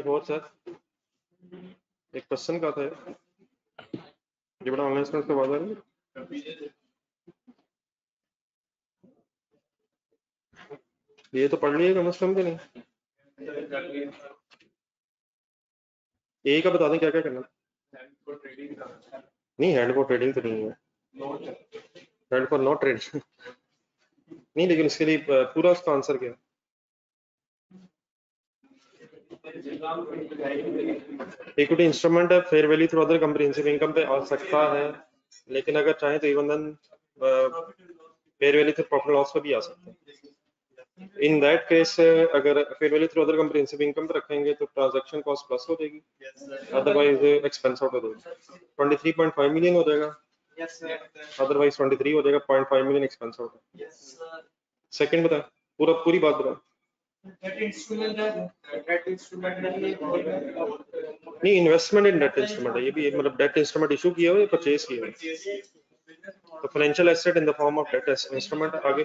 4 sir, एक question का था ये बड़ा ऑनलाइन स्टूडेंट के बाद है। ये तो पढ़ लिए कम से कम कि नहीं? ए का बता दें क्या क्या करना। नहीं, हेड फॉर ट्रेडिंग तो नहीं है, हेड फॉर नॉट ट्रेडिंग नहीं, लेकिन इसके लिए पूरा उसका आंसर क्या है? इक्विटी इंस्ट्रूमेंट है, fair value through other comprehensive income पे आ सकता है, लेकिन अगर चाहे तो even then fair value through profit loss पे भी आ सकता है। इन दैट केस अगर fair value through other comprehensive income पे रखेंगे तो ट्रांजैक्शन कॉस्ट प्लस हो जाएगी, अदरवाइज एक्सपेंस आउट हो जाएगा। 23.5 मिलियन हो जाएगा, अदरवाइज 23 हो जाएगा, 0.5 मिलियन एक्सपेंस आउट। सेकंड बता, पूरी बात बता। नहीं, इन्वेस्टमेंट इन डेट इंस्ट्रूमेंट है ये भी, मतलब डेट इंस्ट्रूमेंट इशू किया हुआ है, परचेज किया हुआ है, तो financial asset in the form of debt instrument. आगे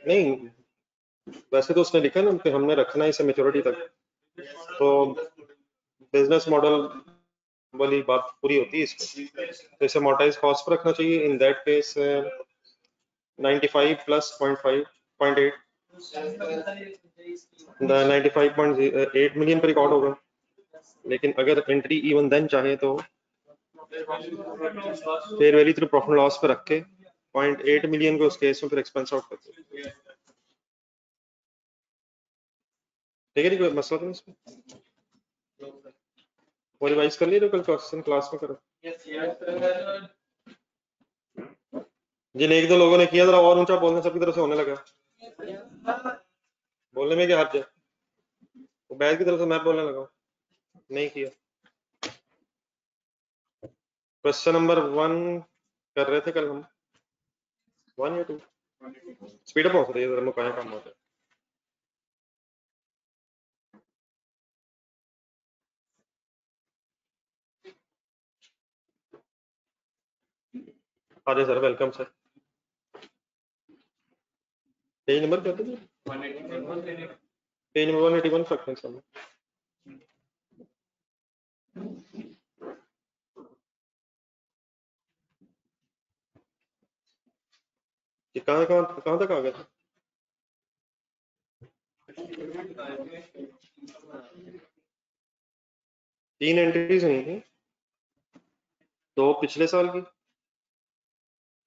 नहीं, वैसे तो उसने लिखा ना कि हमने रखना है इसे मैच्योरिटी तक, तो बिजनेस मॉडल वाली बात पूरी होती है इसमें, तो इसे मोटाइज कॉस्ट पर रखना चाहिए। इन दैट केस 95 प्लस 0.8 95.8 मिलियन पर रिकॉर्ड होगा, लेकिन अगर एंट्री इवन देन चाहे तो fair value through profit loss पर रख के 0.8 मिलियन को उस केस में फिर एक्सपेंस आउट करते हैं। ठीक है, कोई मसला तो नहीं इसमें, वो रिवाइज कर लिए तो कल क्वेश्चन क्लास में करो। जिन एक दो लोगों ने किया, जरा और ऊंचा बोलने सबकी तरफ से होने लगा, बोलने में क्या हर्ज है? वो बैग की तरफ से मैं बोलने लगा, नहीं किया। क्वेश्चन नंबर 1 कर रहे थे कल हम, 1 या 2, स्पीड अप हो रही है जरा, मुकाया काम होता है। अरे sir, welcome sir. Page number क्या था? पेज नंबर 181 रखते हैं सामने। ये कहाँ तक आ गया था? तीन एंट्रीज हुई थी, 2 पिछले साल की,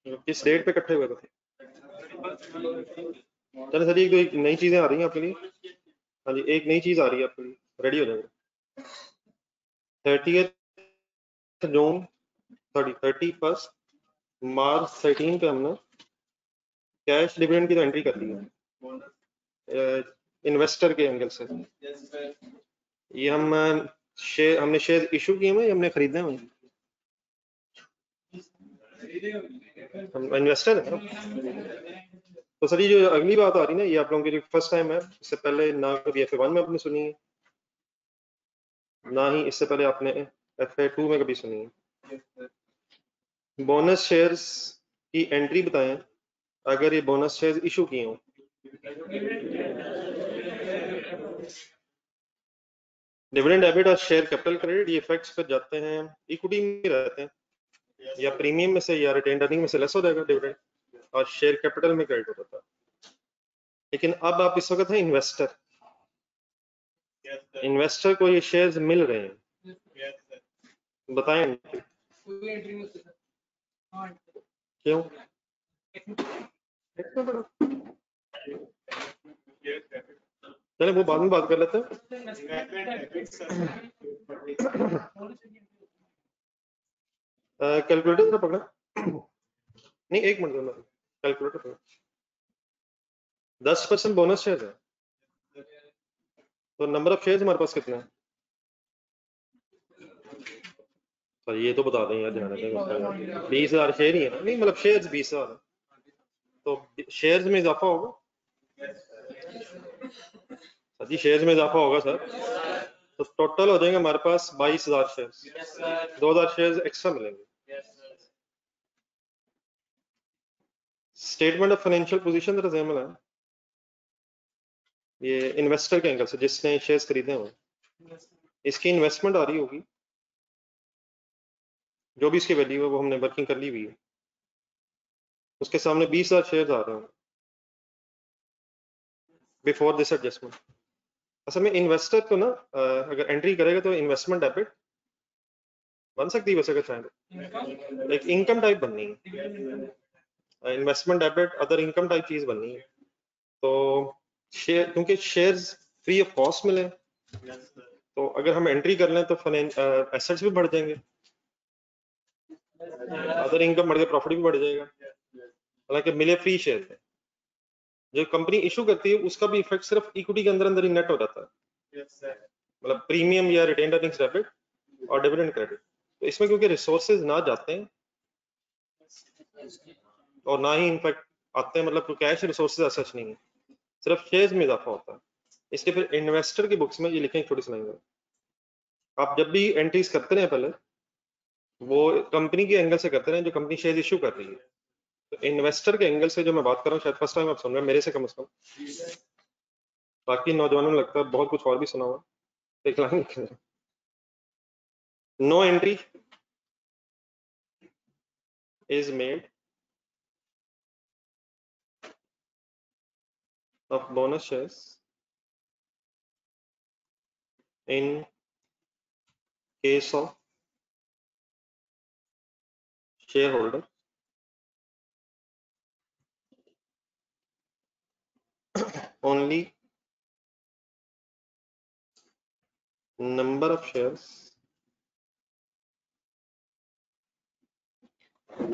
किस डेट पे इकट्ठे हुए थे? चलो सर, एक नई चीजें आ रही हैं आपके लिए। हाँ जी, एक नई चीज आ रही है आपके लिए, रेडी हो जाएगा। 30 जून 31 मार्च 13 पे हमने कैश डिविडेंड की तो एंट्री कर दी है इन्वेस्टर के एंगल से। ये हमने शेयर इशू किए हैं, हमने खरीदे हैं, हम इन्वेस्टर हैं। तो सर, ये जो अगली बात आ रही है ना, ये आप लोगों के लिए फर्स्ट टाइम है, इससे पहले ना कभी FA1 में आपने सुनी है, ना ही इससे पहले आपने FA2 में कभी सुनी है। बोनस शेयर्स की एंट्री बताएं अगर ये बोनस शेयर्स इशू किए हों। डिविडेंड डेबिट और शेयर कैपिटल क्रेडिट, ये इफेक्ट्स पर जाते हैं, इक्विटी में रहते हैं, या प्रीमियम में से या रिटेन अर्निंग में से लेस हो जाएगा डिविडेंड, और शेयर कैपिटल में क्रेडिट होता है। लेकिन अब आप इस वक्त हैं इन्वेस्टर, इन्वेस्टर को ये शेयर्स मिल रहे हैं, बताएं क्यों? चले वो बाद में बात कर लेते हैं। कैलकुलेटर जरा पकड़ा, नहीं 1 मिनट, कैलकुलेटर पकड़ा। 10% बोनस शेयर है, तो नंबर ऑफ शेयर्स हमारे पास कितना है? तो ये तो बता दें यार, ध्यान रखें 20,000 शेयर ही है ना, नहीं मतलब शेयर्स 20,000 है, तो शेयर्स में इजाफा होगा सर जी, शेयर्स में इजाफा होगा सर, तो टोटल हो जाएंगे हमारे पास 22,000 शेयर्स, 2,000 शेयर्स एक्स्ट्रा मिलेंगे। स्टेटमेंट ऑफ फाइनेंशियल पोजीशन जरा ज़हन में लाएं। ये इन्वेस्टर के एंगल से, जिसने शेयर्स खरीदे हुए, इसकी इन्वेस्टमेंट आ रही होगी, जो भी इसकी वैल्यू है वो हमने वर्किंग कर ली हुई है, उसके सामने 20,000 शेयर्स आ रहे हैं बिफोर दिस एडजस्टमेंट। असल में इन्वेस्टर को ना अगर एंट्री करेगा तो इन्वेस्टमेंट डेबिट बन सकती है वैसे, अगर चाहें तो एक इनकम टाइप बननी है, investment debit other income type चीज बननी है। तो शेयर, क्योंकि शेयर्स फ्री ऑफ कॉस्ट मिले, तो अगर हम एंट्री कर लें तो एसेट्स भी बढ़ जाएंगे, अदर इनकम बढ़ गया, प्रॉफिट भी बढ़ जाएगा, हालांकि मिले फ्री शेयर है। जो कंपनी इशू करती है उसका भी इफेक्ट सिर्फ इक्विटी के अंदर अंदर ही नेट हो जाता है, मतलब प्रीमियम या रिटेन अर्निंग्स डेबिट और डिविडेंड क्रेडिट। तो इसमें क्योंकि रिसोर्सेज ना जाते हैं और ना ही इनफैक्ट आते हैं, मतलब कैश रिसोर्सेज सच नहीं है, सिर्फ शेयर्स में इजाफा होता है। इसलिए फिर इन्वेस्टर की बुक्स में ये लिखें छोटी सी लाइन, आप जब भी एंट्रीज करते रहे पहले वो कंपनी के एंगल से करते रहे जो कंपनी शेयर इशू कर रही है। तो इन्वेस्टर के एंगल से जो मैं बात कर रहा हूँ, शायद फर्स्ट टाइम आप सुन रहे हैं मेरे से कम से कम, बाकी नौजवानों में लगता है बहुत कुछ और भी सुना हुआ, एक लाइन लिख रहे हैं, no entry is made of bonus shares in case of shareholder only number of shares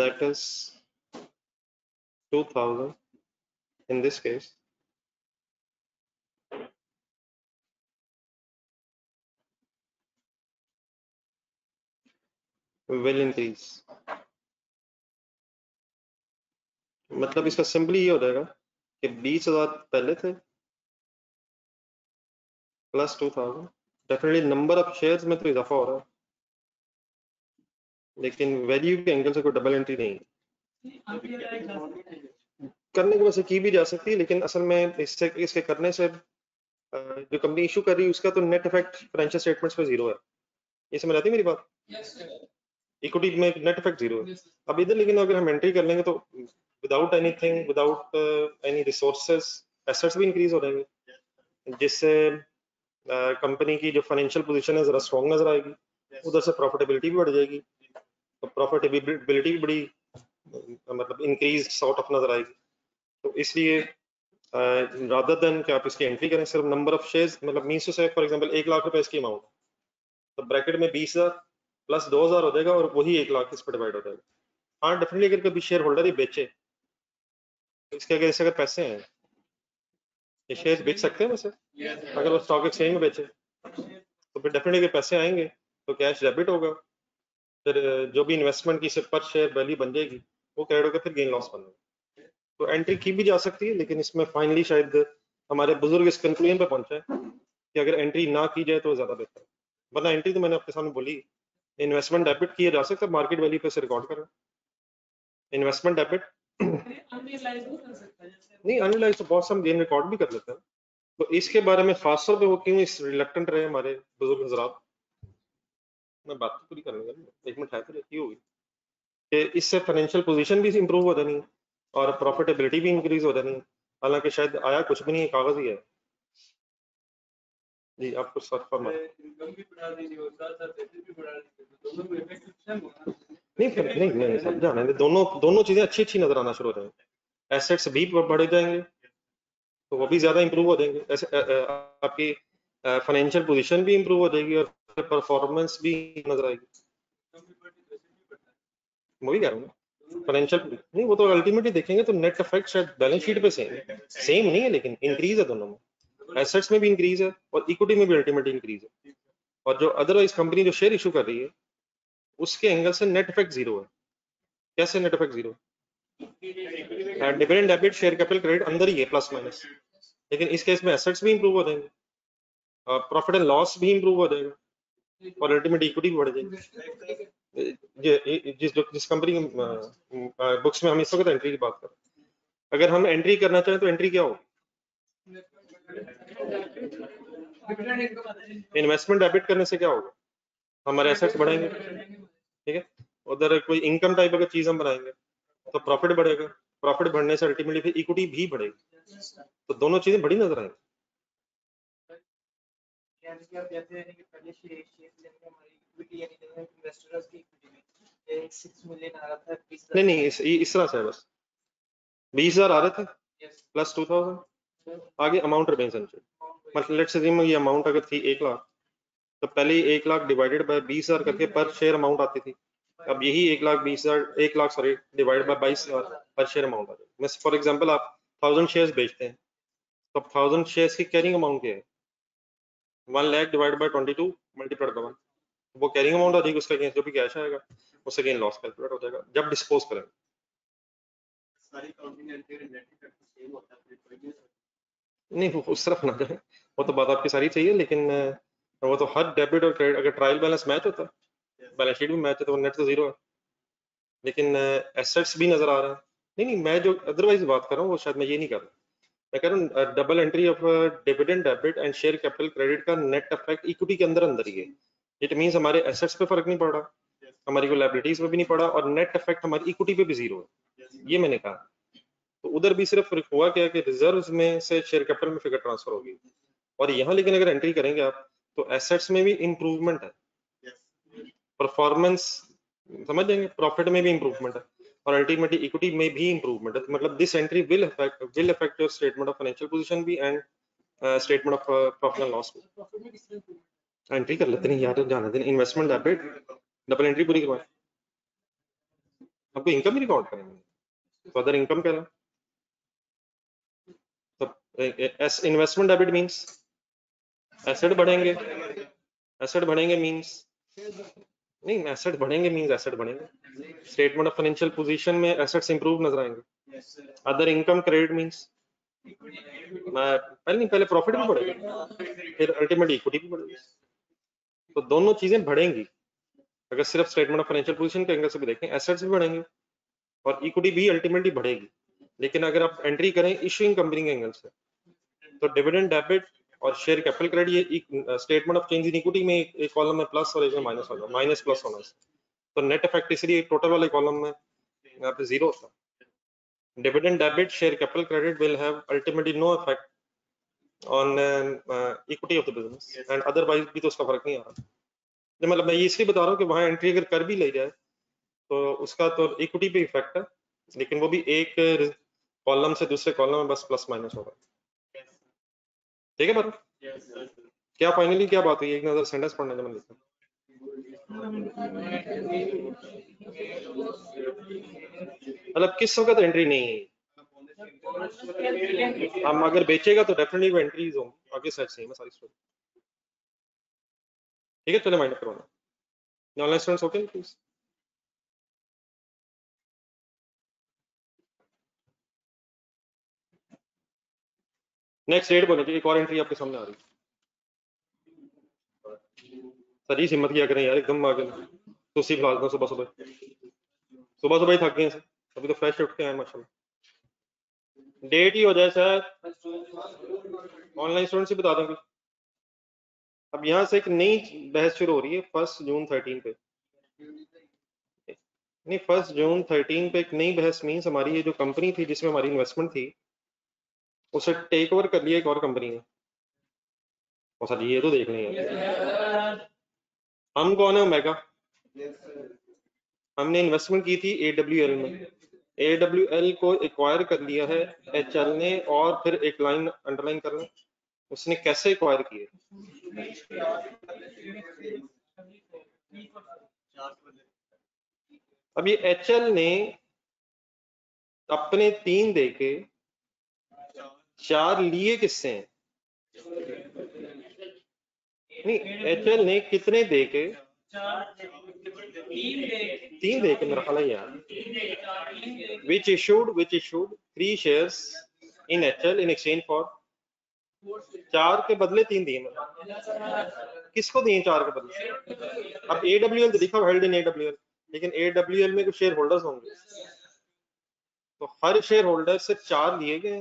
that is 2000 in this case will increase। मतलब इसका सिंपली ये हो जाएगा कि 20,000 पहले थे plus 2000, definitely number of shares में तो इजाफा हो रहा है, लेकिन वैल्यू के एंगल से कोई डबल एंट्री नहीं है। करने की वैसे की भी जा सकती है, लेकिन असल में इसके करने से जो कंपनी इशू कर रही है उसका तो नेट इफेक्ट फाइनेंशियल स्टेटमेंट्स पे जीरो है। ये समझ आती है मेरी बात? इक्विटी में नेट इफेक्ट जीरो है। अब इधर लेकिन अगर हम एंट्री कर लेंगे तो without anything, without any resources, assets भी इंक्रीज हो जाएंगे, जिससे कंपनी की जो फाइनेंशियल पोजीशन है जरा स्ट्रॉन्ग नजर आएगी, उधर से प्रॉफिटेबिलिटी भी बढ़ जाएगी, तो प्रॉफिटेबिलिटी भी बड़ी मतलब इंक्रीज सॉर्ट ऑफ नजर आएगी। तो इसलिए रादर देन कि आप इसकी एंट्री करें, सिर्फ नंबर ऑफ शेयर्स, मतलब मींस टू से फॉर एग्जांपल 1 लाख रुपए इसकी अमाउंट, तो ब्रैकेट में 20,000 प्लस 2,000 हो जाएगा और वही 1 लाख इस पर डिवाइड हो जाएगा। हाँ डेफिनेटली अगर कभी शेयर होल्डर ही बेचे तो इसके अगर पैसे हैं, ये शेयर बेच सकते हैं वैसे, अगर वो स्टॉक एक्सचेंज में बेचे तो फिर डेफिनेटली पैसे आएंगे तो कैश डेबिट होगा, फिर जो भी इन्वेस्टमेंट की पर शेयर वैल्यू बन जाएगी वो क्रेडिट होकर फिर गेन लॉस बनेगा। तो एंट्री की भी जा सकती है, लेकिन इसमें फाइनली शायद हमारे बुजुर्ग इस कंक्लूजन पे पहुंचे कि अगर एंट्री ना की जाए तो ज्यादा बेहतर है, वरना एंट्री तो मैंने आपके सामने बोली, इन्वेस्टमेंट डेबिट किया जा सकता है, मार्केट वैल्यू पे से रिकॉर्ड कर रहा है इन्वेस्टमेंट डेबिट। नहीं अनरियलाइज तो बहुत हम गेन रिकॉर्ड भी कर लेते हैं, तो इसके बारे में खासतौर पे वो क्यों इस रिलक्टेंट रहे हमारे बुजुर्ग हजरात। मैं बात तो पूरी करने लगा, 1 मिनट है तो रहती होगी कि इससे फाइनेंशियल पोजीशन भी इंप्रूव हो जानी है और प्रॉफिटेबिलिटी भी इंक्रीज हो जानी है, हालांकि शायद आया कुछ भी नहीं है, कागज ही है। जी आप कुछ सर्च फरमा नहीं समझा मैंने, दोनों चीजें अच्छी अच्छी नजर आना शुरू हो जाएंगी, एसेट्स भी बढ़ जाएंगे तो वो भी ज्यादा इंप्रूव हो जाएंगे, ऐसे आपकी फाइनेंशियल पोजीशन भी इंप्रूव हो जाएगी और परफॉर्मेंस भी नजर आएगी। वही कह रहा हूँ फाइनेंशियल नहीं, वो तो अल्टीमेटली देखेंगे तो नेट इफेक्ट शायद बैलेंस शीट पे सेम नहीं है, लेकिन इंक्रीज है दोनों में, एसेट्स में भी इंक्रीज है और इक्विटी में भी अल्टीमेटली इंक्रीज है, और जो अदरवाइज कंपनी जो शेयर इशू कर रही है उसके एंगल से नेट इफेक्ट जीरो है। कैसे net effect zero? Dividend debit share capital credit अंदर ही है प्लस माइनस, लेकिन इस केस में एसेट्स भी इंप्रूव हो जाएंगे, प्रॉफिट एंड लॉस भी इंप्रूव हो जाएगा और अल्टीमेट इक्विटी भी बढ़ जाएगी। जिस कंपनी बुक्स में हम इस वक्त एंट्री की बात करें, अगर हम एंट्री करना चाहें तो एंट्री क्या होगी? इन्वेस्टमेंट डेबिट करने से क्या होगा, हमारे एसेट्स बढ़ेंगे, ठीक है। उधर कोई इनकम टाइप अगर चीज हम बनाएंगे तो प्रॉफिट बढ़ेगा, प्रॉफिट बढ़ने से अल्टीमेटली फिर इक्विटी भी बढ़ेगी, तो दोनों चीजें बड़ी नजर आएंगी। नहीं नहीं, इस तरह से है बस 20,000 आ रहे थे प्लस 2,000 आगे अमाउंट रिमेन्स अनचेंज्ड। मतलब लेट्स अज्यूम ये अमाउंट अगर थी 1 लाख, तो पहले 1 लाख डिवाइडेड बाय 20,000 करके पर शेयर अमाउंट आती थी। अब यही 1 लाख सॉरी डिवाइड बाय 22,000 पर शेयर अमाउंट आ जाएगी। मैं फॉर एग्जांपल आप 1000 शेयर्स बेचते हैं, तो 1000 शेयर्स की कैरिंग अमाउंट क्या है, 1 lakh divide by 22 multiplied by 1, वो कैरिंग अमाउंट आ जाएगी, उसका अगेंस्ट जो भी कैश आएगा उससे अगेंस्ट लॉस कैलकुलेट हो जाएगा जब डिस्पोज करेंगे। नहीं वो उस तरफ ना जाए, वो तो बात आपकी सारी चाहिए, लेकिन वो तो हर डेबिट और क्रेडिट अगर ट्रायल बैलेंस मैच होता है, बैलेंस शीट भी मैच है, तो नेट तो जीरो है, लेकिन एसेट्स भी नजर आ रहा है। नहीं नहीं, मैं जो अदरवाइज बात कर रहा हूँ वो शायद मैं ये नहीं कर रहा, मैं कह रहा हूँ double entry of dividend debit and share capital credit का नेट इफेक्ट इक्विटी के अंदर अंदर ही है। इट मींस हमारे एसेट्स पे फर्क नहीं पड़ रहा, हमारी को लायबिलिटीज पे भी नहीं पड़ा, और नेट इफेक्ट हमारी इक्विटी पे भी जीरो है, ये मैंने कहा। तो उधर भी सिर्फ हुआ क्या कि रिजर्व्स में से शेयर कैपिटल में फिगर ट्रांसफर होगी, और यहाँ लेकिन अगर एंट्री करेंगे आप तो एसेट्स में भी इंप्रूवमेंट है, परफॉर्मेंस समझ जाएंगे, प्रॉफिट में भी इंप्रूवमेंट है, और अल्टीमेटली इक्विटी में भी इंप्रूवमेंट है। मतलब this entry will affect your statement of financial position भी and statement of profit and loss भी। एंट्री कर लेते हैं यार, जाने दें, इन्वेस्टमेंट डेबिट डबल एंट्री पूरी करवाएं, आपको इनकम ही रिकॉर्ड करेंगे, तो अदर इनकम कह रहा, तो इन्वेस्टमेंट डेबिट मींस एसेट बढ़ेंगे, एसेट बढ़ेंगे मींस नहीं, एसेट बढ़ेंगे मींस एसेट बढ़ेंगे, स्टेटमेंट ऑफ फाइनेंशियल पोजीशन में एसेट्स इंप्रूव नजर आएंगे। अदर इनकम क्रेडिट मींस पहले प्रॉफिट भी बढ़ेगा, फिर अल्टीमेटली इक्विटी भी बढ़ेगी, तो दोनों चीजें बढ़ेंगी। अगर सिर्फ स्टेटमेंट ऑफ फाइनेंशियल पोजीशन के एंगल से भी देखें, एसेट्स भी बढ़ेंगे और इक्विटी भी अल्टीमेटली बढ़ेगी। लेकिन अगर आप एंट्री करें इशूइंग कंपनी के एंगल से, तो डिविडेंड डेबिट और शेयर कैपिटल क्रेडिट, ये statement of change in equity में एक कॉलम में प्लस और एक में माइनस होगा, माइनस प्लस होना है, तो नेट इफेक्ट इसलिए टोटल वाले कॉलम में यहाँ पे जीरो होता है। Dividend debit share capital credit will have ultimately no effect on equity of the business and otherwise भी तो उसका फर्क नहीं आ रहा। मतलब मैं ये इसलिए बता रहा हूँ कि वहां एंट्री अगर कर भी ले जाए तो उसका तो इक्विटी पे इफेक्ट है, लेकिन वो भी एक कॉलम से दूसरे कॉलम में बस प्लस माइनस होगा, ठीक है बात। क्या फाइनली क्या बात हुई, एक नजर सेंटेंस पढ़ने का मन लिखा, मतलब किस वक्त एंट्री नहीं है, हम अगर बेचेगा तो डेफिनेटली वो एंट्रीज होंगी, आगे साइड सेम है सारी स्टोरी, ठीक है। चलो माइंड करवाना online students, okay please. Next date बोले, एक और एंट्री आपके सामने आ रही है, सर जी हिम्मत किया करें यार, एकदम आगे तो उसी फिलहाल में सुबह सुबह सुबह सुबह ही थक गए हैं, अभी तो फ्रेश उठ के आए माशाल्लाह। डेट ही हो जाए शायद, ऑनलाइन स्टूडेंट से बता देंगे। अब यहाँ से एक नई बहस शुरू हो रही है 1 जून 13 पे, नहीं 1 जून 13 पे एक नई बहस मीन्स हमारी ये जो कंपनी थी जिसमें हमारी इन्वेस्टमेंट थी उसे टेक ओवर कर लिया एक और कंपनी ने। और सर ये तो देख रहे हैं हम कौन है, ओमेगा, हमने इन्वेस्टमेंट की थी AWL में, AWL को एक्वायर कर लिया है HL ने, और फिर एक लाइन अंडरलाइन कर लें उसने कैसे एक्वायर किए। अब ये HL ने अपने 3 देके 4 लिए किससे हैं, नहीं HL ने कितने देके 3 देके मेरा ख्याल है यार, which issued 3 shares in HL in exchange for 4 के बदले 3 दिए मैंने, किसको दिए 4 के बदले। अब AWL तो लिखा हेल्ड इन AWL, लेकिन AWL में कुछ शेयर होल्डर्स होंगे, तो हर शेयर होल्डर से 4 लिए गए,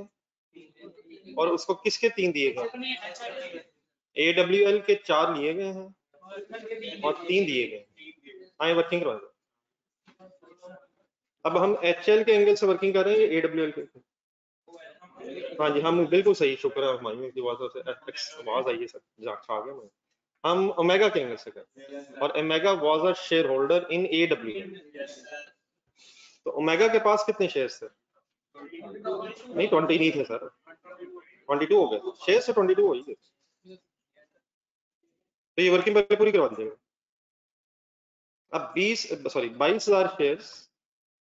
और उसको किसके 3 दिए गए? AWL के 4 लिए गए हैं और 3 दिए गए। हाँ, वर्किंग करवा दो। अब हम HL के एंगल से वर्किंग कर रहे हैं AWL के? हाँ जी, हम बिल्कुल सही, शुक्र है हमारी की आवाज से आवाज आई है सर, खा गया मैं। हम ओमेगा के एंगल से कर, और omega was a share holder in AWL। तो ओमेगा के पास कितने शेयर्स थे? नहीं, 20 नहीं थे सर, 22 हो गए शेयर से, 22 हो ही गए। तो ये वर्किंग पहले पूरी करवा दीजिएगा। अब 22,000 शेयर्स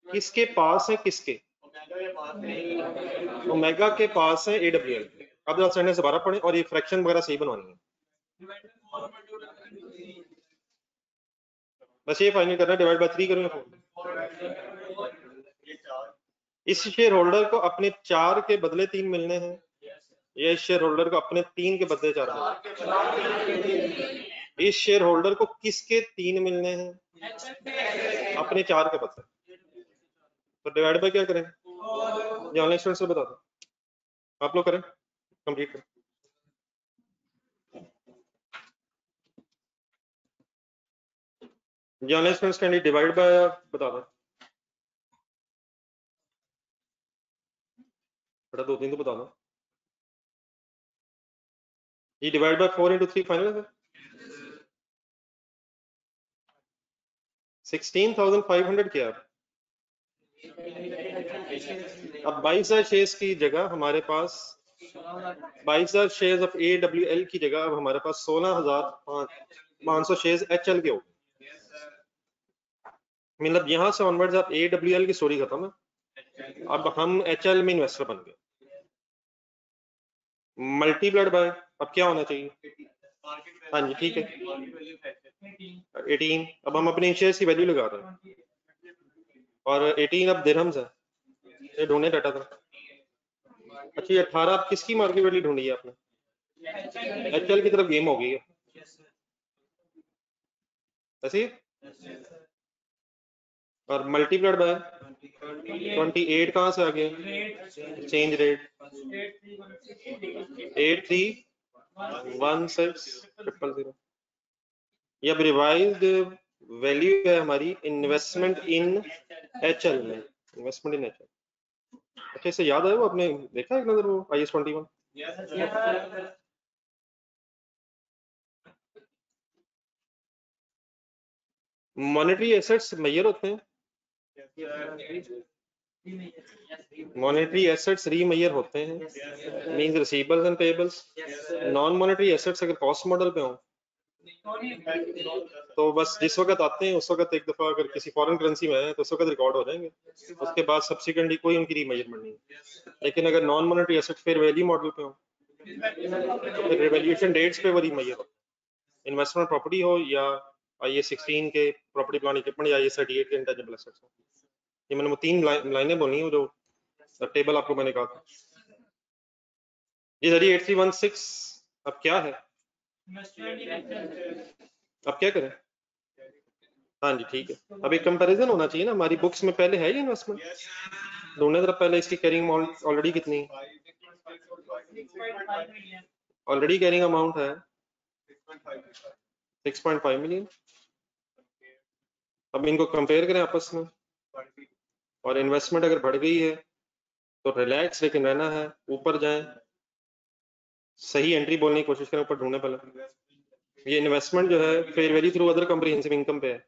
किसके पास है? किसके? ओमेगा के पास है AWL के। अब जरा से 12 पढ़ें और ये फ्रैक्शन वगैरह सही बनवानी है। बस ये फाइनल करना है, डिवाइड बाय 3 करूंगा। इस शेयर होल्डर को अपने 4 के बदले 3 मिलने हैं, या इस शेयर होल्डर को अपने 3 के बदले 4 मिलने? इस शेयर होल्डर को किसके 3 मिलने हैं? अपने 4 के बदले। तो डिवाइड बाय क्या करें? ये ऑनलाइन स्टूडेंट से बता दो, आप लोग करें, कंप्लीट करें। ये online students can divide by बता दो, बेटा 2-3 तो बता दो। ये डिवाइड बाय 4 into 3 फाइनल है 16,500 क्या? अब 22,000 शेयर्स की जगह हमारे पास 22,000 शेयर्स ऑफ AWL की जगह अब हमारे पास 16,500 शेयर्स HL के हो गए। मतलब यहां से ऑनवर्ड्स आप AWL की स्टोरी खत्म है, अब हम HL में इन्वेस्टर बन गए। मल्टीप्लाइड बाय अब क्या होना चाहिए? हाँ जी ठीक है, 18। अब हम अपने शेयर्स की वैल्यू लगा रहे हैं, और 18 अब दिरहम्स है, ये ढूंढने डाटा था। अच्छा, ये 18 आप किसकी मार्केट वैल्यू ढूंढी है आपने? HL की तरफ गेम हो गई है ऐसे ही? और मल्टीप्लाइड बाय 28 कहाँ से आ गया? Change rate 831600। ये अब रिवाइज्ड वैल्यू है हमारी इन्वेस्टमेंट इन HL में, इन्वेस्टमेंट इन HL। अच्छा, इसे याद है वो आपने देखा एक नजर वो IS-21? मॉनेटरी एसेट्स मेजर होते हैं, मॉनेटरी एसेट्स रीमेजर होते हैं, means receivables and payables. Non monetary assets अगर कॉस्ट मॉडल पे हो तो बस जिस वक्त आते हैं उस वक्त एक दफा अगर किसी फॉरेन करेंसी में है तो उस वक्त रिकॉर्ड हो जाएंगे, उसके बाद सब्सिक्वेंटली कोई उनकी रीमेजरमेंट नहीं। लेकिन अगर non monetary asset fair value model पे हो तो फिर रिवैल्यूएशन डेट्स पे वो रीमेजर होते हैं, इन्वेस्टमेंट प्रॉपर्टी हो या IAS-16 के प्रॉपर्टी प्लान इक्विपमेंट या IAS-38 के इंटेंजिबल एसेट्स हो। ये मैंने वो 3 लाइनें बोली हैं जो टेबल आपको मैंने कहा था। ये 8316 अब क्या है? अब क्या करें? हाँ जी ठीक है, अब एक कंपैरिजन होना चाहिए ना, हमारी बुक्स में पहले है ये इन्वेस्टमेंट, ढूंढने तरफ पहले इसकी कैरिंग अमाउंट ऑलरेडी कितनी, ऑलरेडी कैरिंग अमाउंट है 6.5 मिलियन। अब इनको कंपेयर करें आपस में, और इन्वेस्टमेंट अगर बढ़ गई है तो रिलैक्स लेकिन रहना है, ऊपर जाएं, सही एंट्री बोलने की कोशिश करें, ऊपर ढूंढने पहले। ये इन्वेस्टमेंट जो है fair value through other comprehensive income पे है,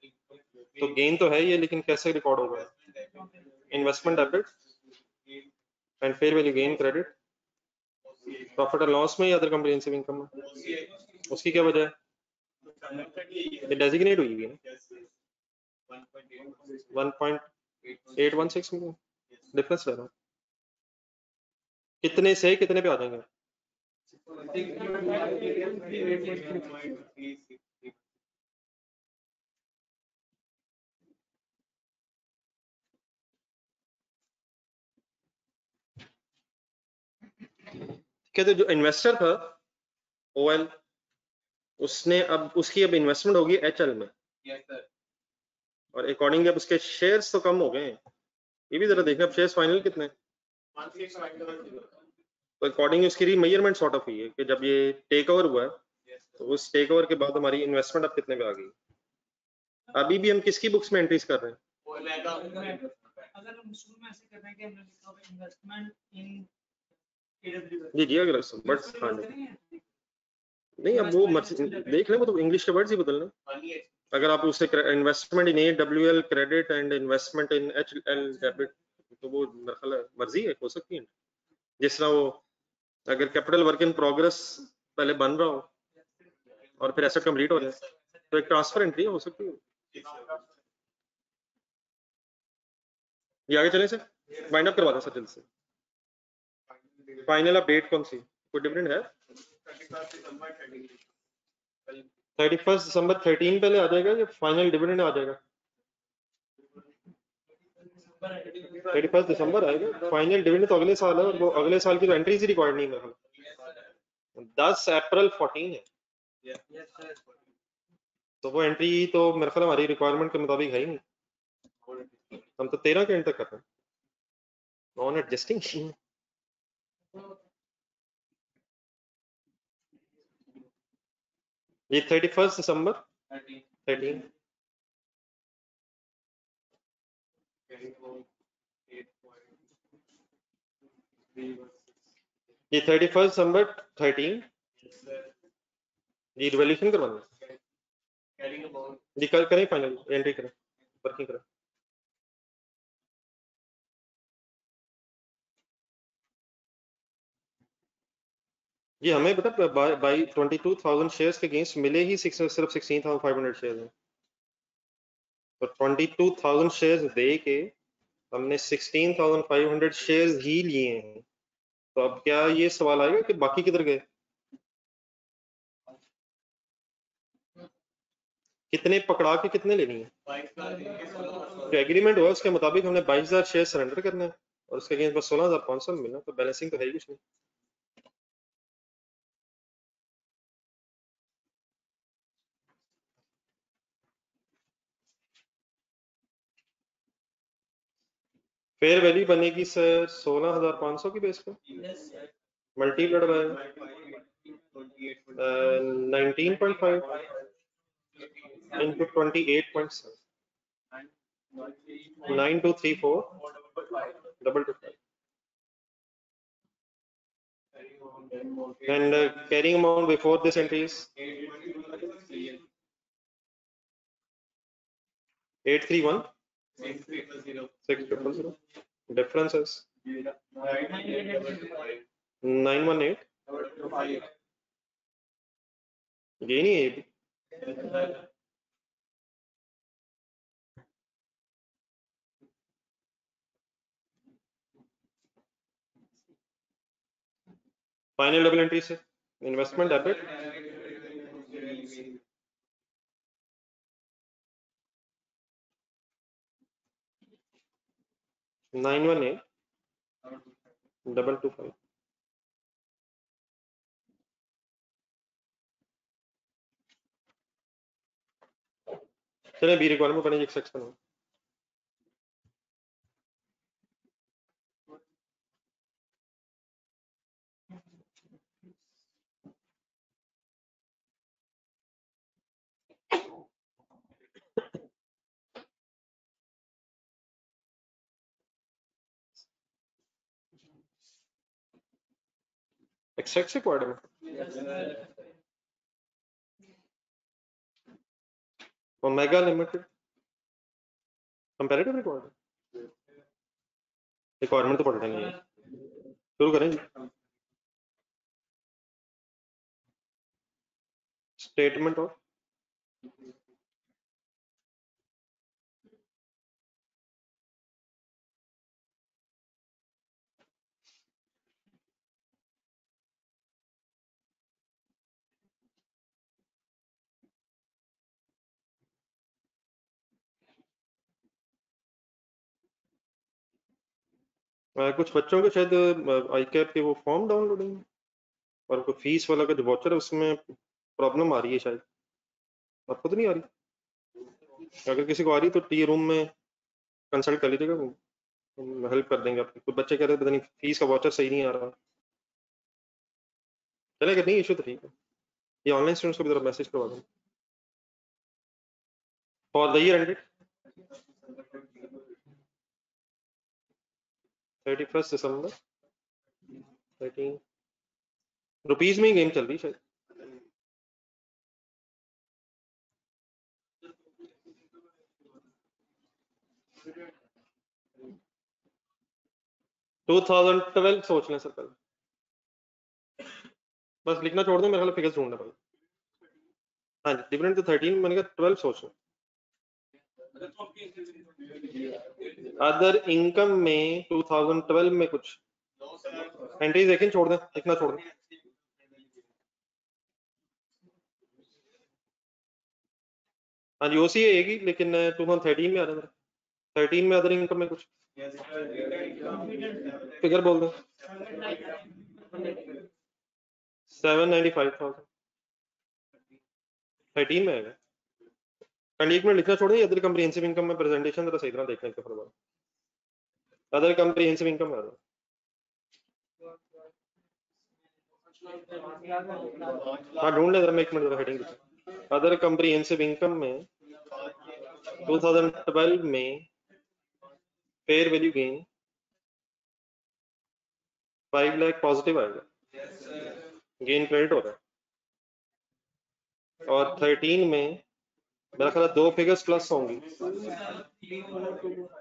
तो गेन तो है ये, लेकिन कैसे रिकॉर्ड होगा? Investment debit and fair value gain credit, profit and loss में या अदर कॉम्प्रिहेंसिव इनकम में? उसकी क्या वजह है? ये डेजिग्नेट हुई है 1.816 मिलियन डिफरेंस ले रहा हूँ, कितने से कितने पे आ जाएंगे? कहते जो इन्वेस्टर था OL, उसने अब उसकी अब इन्वेस्टमेंट होगी HL में, और अकॉर्डिंगली अब उसके शेयर्स तो कम हो गए हैं। ये भी जरा देखना, अब शेयर्स फाइनल कितने? तो अकॉर्डिंग उसकी मेजरमेंट सॉर्ट ऑफ हुई है कि जब ये टेक ओवर हुआ है तो उस टेक ओवर के बाद हमारी इन्वेस्टमेंट अब कितने पे आ गई। अभी भी हम किसकी बुक्स में एंट्रीज कर रहे हैं? अगर हम शुरू में ऐसे कर रहे हैं कि हमने लिखा हुआ इन्वेस्टमेंट इन जी जी अगर बट हाँ नहीं अब वो देख लें, वो तो इंग्लिश के वर्ड्स ही बदलने। अगर आप उसे investment in AWL credit and investment in HL debit तो वो मेरा ख्याल है मर्जी है, हो सकती है। जिस तरह वो अगर कैपिटल वर्क इन प्रोग्रेस पहले बन रहा हो और फिर एसेट कंप्लीट हो जाए तो एक ट्रांसफर एंट्री हो सकती है। ये आगे चले सर, वाइंड अप करवा दें सर जल्द से। फाइनल अपडेट कौन सी, कोई डिफरेंट है? 31 दिसंबर 13 पहले आ जाएगा या फाइनल डिविडेंड आ जाएगा? 31 दिसंबर आएगा, फाइनल डिविडेंड तो अगले साल है और वो अगले साल की तो एंट्रीज ही रिकॉर्ड नहीं है। 10 अप्रैल 14 है तो वो एंट्री तो मेरे ख्याल हमारी रिक्वायरमेंट के मुताबिक है ही नहीं। हम तो 13 के एंड तक कर रहे हैं नॉन एडजस्टिंग। ये 31 दिसंबर 13 ये 31 दिसंबर 13 ये रिवॉल्यूशन करवाना जी करें फाइनल एंट्री करें वर्किंग करें। ये हमें पता बाई 22,000 शेयर्स के अगेंस्ट मिले ही सिर्फ 16,500 शेयर्स हैं। तो 22,000 शेयर्स दे के हमने 16,500 शेयर्स ही लिए हैं। तो अब क्या ये सवाल आएगा कि बाकी किधर गए? कितने पकड़ा के कितने लेनी है? जो एग्रीमेंट हुआ उसके मुताबिक हमने 22,000 शेयर सरेंडर करना है और उसके अगेंस्ट बस 16,500 मिलना, तो बैलेंसिंग तो है ही कुछ नहीं। फेयर वैल्यू बनेगी सर 16,500 की बेस पे multiplied by 19.5 into 28.7 9234 double 25 and carrying amount before this entry is 831 600 difference is 918 ये नहीं है ये भी। फाइनल डबल एंट्री से investment debit nine one eight double 25 चले बी रिक्वायरमेंट बनेगी एक सेक्शन में। एक्सेक्स रिक्वायर्ड में omega limited comparative required requirement तो पढ़ लेंगे, शुरू करें। स्टेटमेंट ऑफ कुछ बच्चों के शायद आई कैप के वो फॉर्म डाउनलोडिंग और कोई फीस वाला का जो वाउचर है उसमें प्रॉब्लम आ रही है शायद, आपको तो नहीं आ रही? अगर किसी को आ रही तो टी रूम में कंसल्ट कर लीजिएगा, वो हेल्प कर देंगे आपको। कुछ बच्चे कह रहे हैं पता नहीं फीस का वाउचर सही नहीं आ रहा। चलेगा नहीं, इशू तो ठीक है। ये ऑनलाइन स्टूडेंट्स को भी जरा मैसेज करवा दूँ for the year ended 31 December 13 rupees में ही गेम चल रही शायद। टू 2012 सोच लें सर पहले, बस लिखना छोड़ दें, मेरे ख्याल फिगर्स ढूंढना पड़ेगा। हाँ जी, डिविडेंड तो 13 मैंने कहा 12 सोच लें। अदर इनकम में 2012 में कुछ एंट्रीज देखें, छोड़ दें, लिखना छोड़ दें। हाँ जी, ओसी है एक ही, लेकिन 2013 में आ रहा है, 13 में अदर इनकम में कुछ फिगर बोल दो। 795,000 13 में आएगा। कल एक मिनट लिखना छोड़े, अदर कम्प्रिहेंसिव इनकम में प्रेजेंटेशन जरा सही तरह देखने के फरमान। अदर कम्प्रिहेंसिव इनकम आ रहा है, हाँ ढूंढ ले जरा, मैं एक मिनट जरा हेडिंग। अदर कम्प्रिहेंसिव इनकम में 2012 में fair value gain 5 lakh positive आएगा, गेन क्रेडिट हो रहा है। और 13 में मेरा ख्याल 2 फिगर्स प्लस होंगी,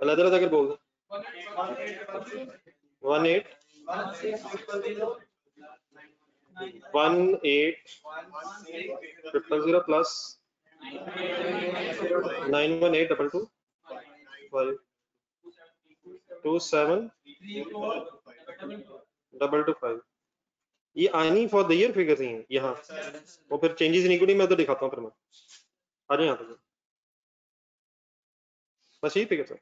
अलग अलग अगर बोल दो 18 000 प्लस 91822 527 ये आनी फॉर द ईयर फिगर्स ही हैं यहाँ, और फिर चेंजेस इन इक्विटी में उधर दिखाता हूँ फिर मैं। आ जाए यहाँ तक, बस यही फिगर है।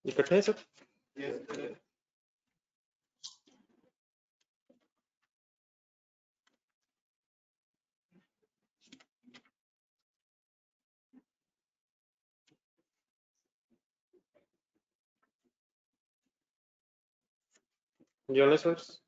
इकट्ठे हैं सब, जर्नलिस्ट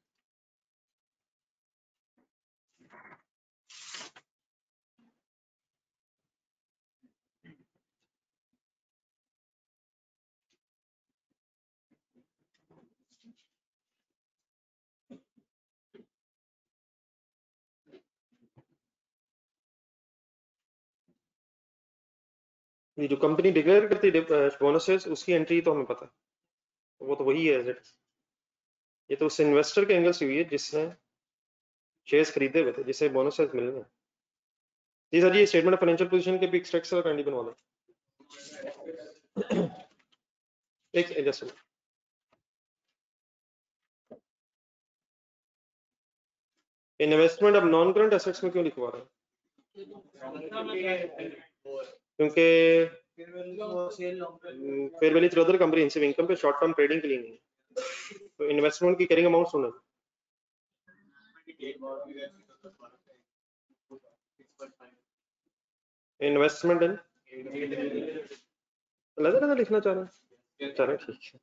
ये जो कंपनी डिक्लेयर करती है बोनसेस, उसकी एंट्री तो हमें पता है, वो तो वही है। ये तो उस इन्वेस्टर के एंगल से हुई है जिसने शेयर्स खरीदे हुए थे, जिसे बोनसेस मिल रहे हैं। जी सर, ये स्टेटमेंट ऑफ फाइनेंशियल पोजीशन के भी एक्सट्रैक्ट से काइंडली बनवा दो। एक जस्ट इन्वेस्टमेंट अब नॉन करंट एसेट्स में क्यों लिखवा रहे हैं? क्योंकि fair value through other comprehensive income पे शॉर्ट टर्म ट्रेडिंग के लिए नहीं है, तो इन्वेस्टमेंट की कैरिंग अमाउंट सुना, इन्वेस्टमेंट इन अलग लिखना चाह रहे हैं, चलो ठीक है।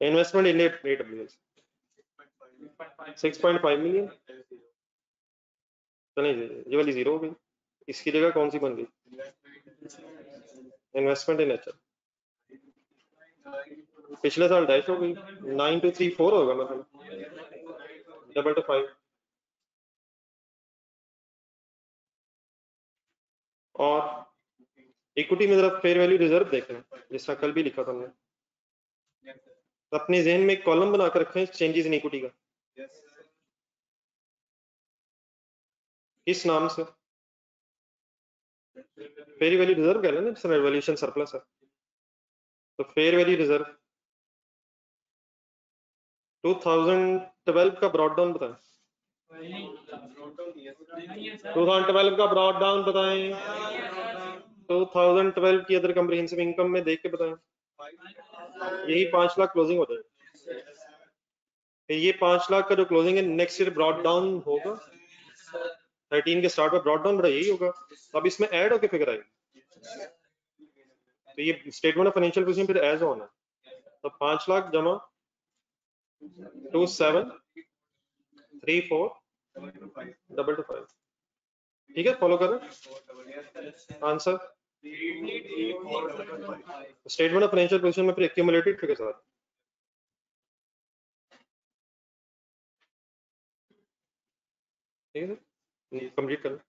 इन्वेस्टमेंट इन AWS 6.5 million, चलिए ये वाली जीरो हो गई, इसकी जगह कौन सी बन गई? इन्वेस्टमेंट इन एचएल। पिछले साल डैश हो गई, 9234 होगा मतलब 225। और इक्विटी में जरा फेयर वैल्यू रिजर्व देखें, जिस तरह कल भी लिखा था हमने। अपने जहन में एक कॉलम बना कर रखें चेंजेस इन इक्विटी का, किस नाम से? फेयर वैल्यू रिजर्व कह लें ना, जिसमें वैल्यूएशन सरप्लस है, तो फेयर वैल्यू रिजर्व 2012 का ब्रॉड डाउन बताएं। 2012 का ब्रॉड डाउन बताएं। 2012 की अदर कम्प्रिहेंसिव इनकम में देख के बताएं। यही 5 लाख क्लोजिंग हो जाएगी। फिर ये 5 लाख का जो क्लोजिंग है नेक्स्ट ईयर ब्रॉड डाउन होगा, 13 के स्टार्ट में ब्रॉड डाउन बड़ा यही होगा, तो अब इसमें ऐड होके फिगर आएगी, तो ये स्टेटमेंट ऑफ फाइनेंशियल पोजीशन फिर एज ऑन है, तो 5 लाख जमा 27342225, ठीक है, फॉलो कर रहे answer. Statement of financial position में फिर एक्यूमुलेटेड फिगर्स आ रहे हैं, ठीक है, कंप्लीट कर।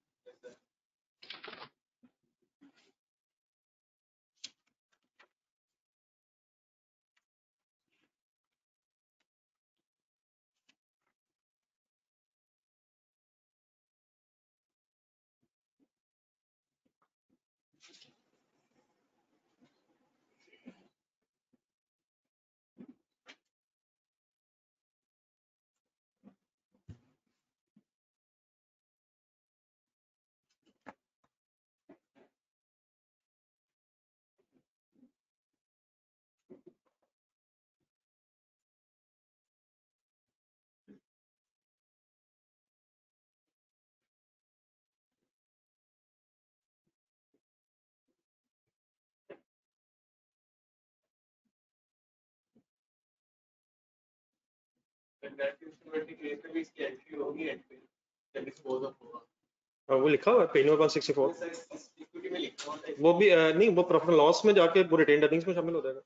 वो लिखा हुआ है पेज नंबर 164, वो भी नहीं, वो प्रॉफिट लॉस में जाके वो रिटेन्ड अर्निंग्स में शामिल हो जाएगा।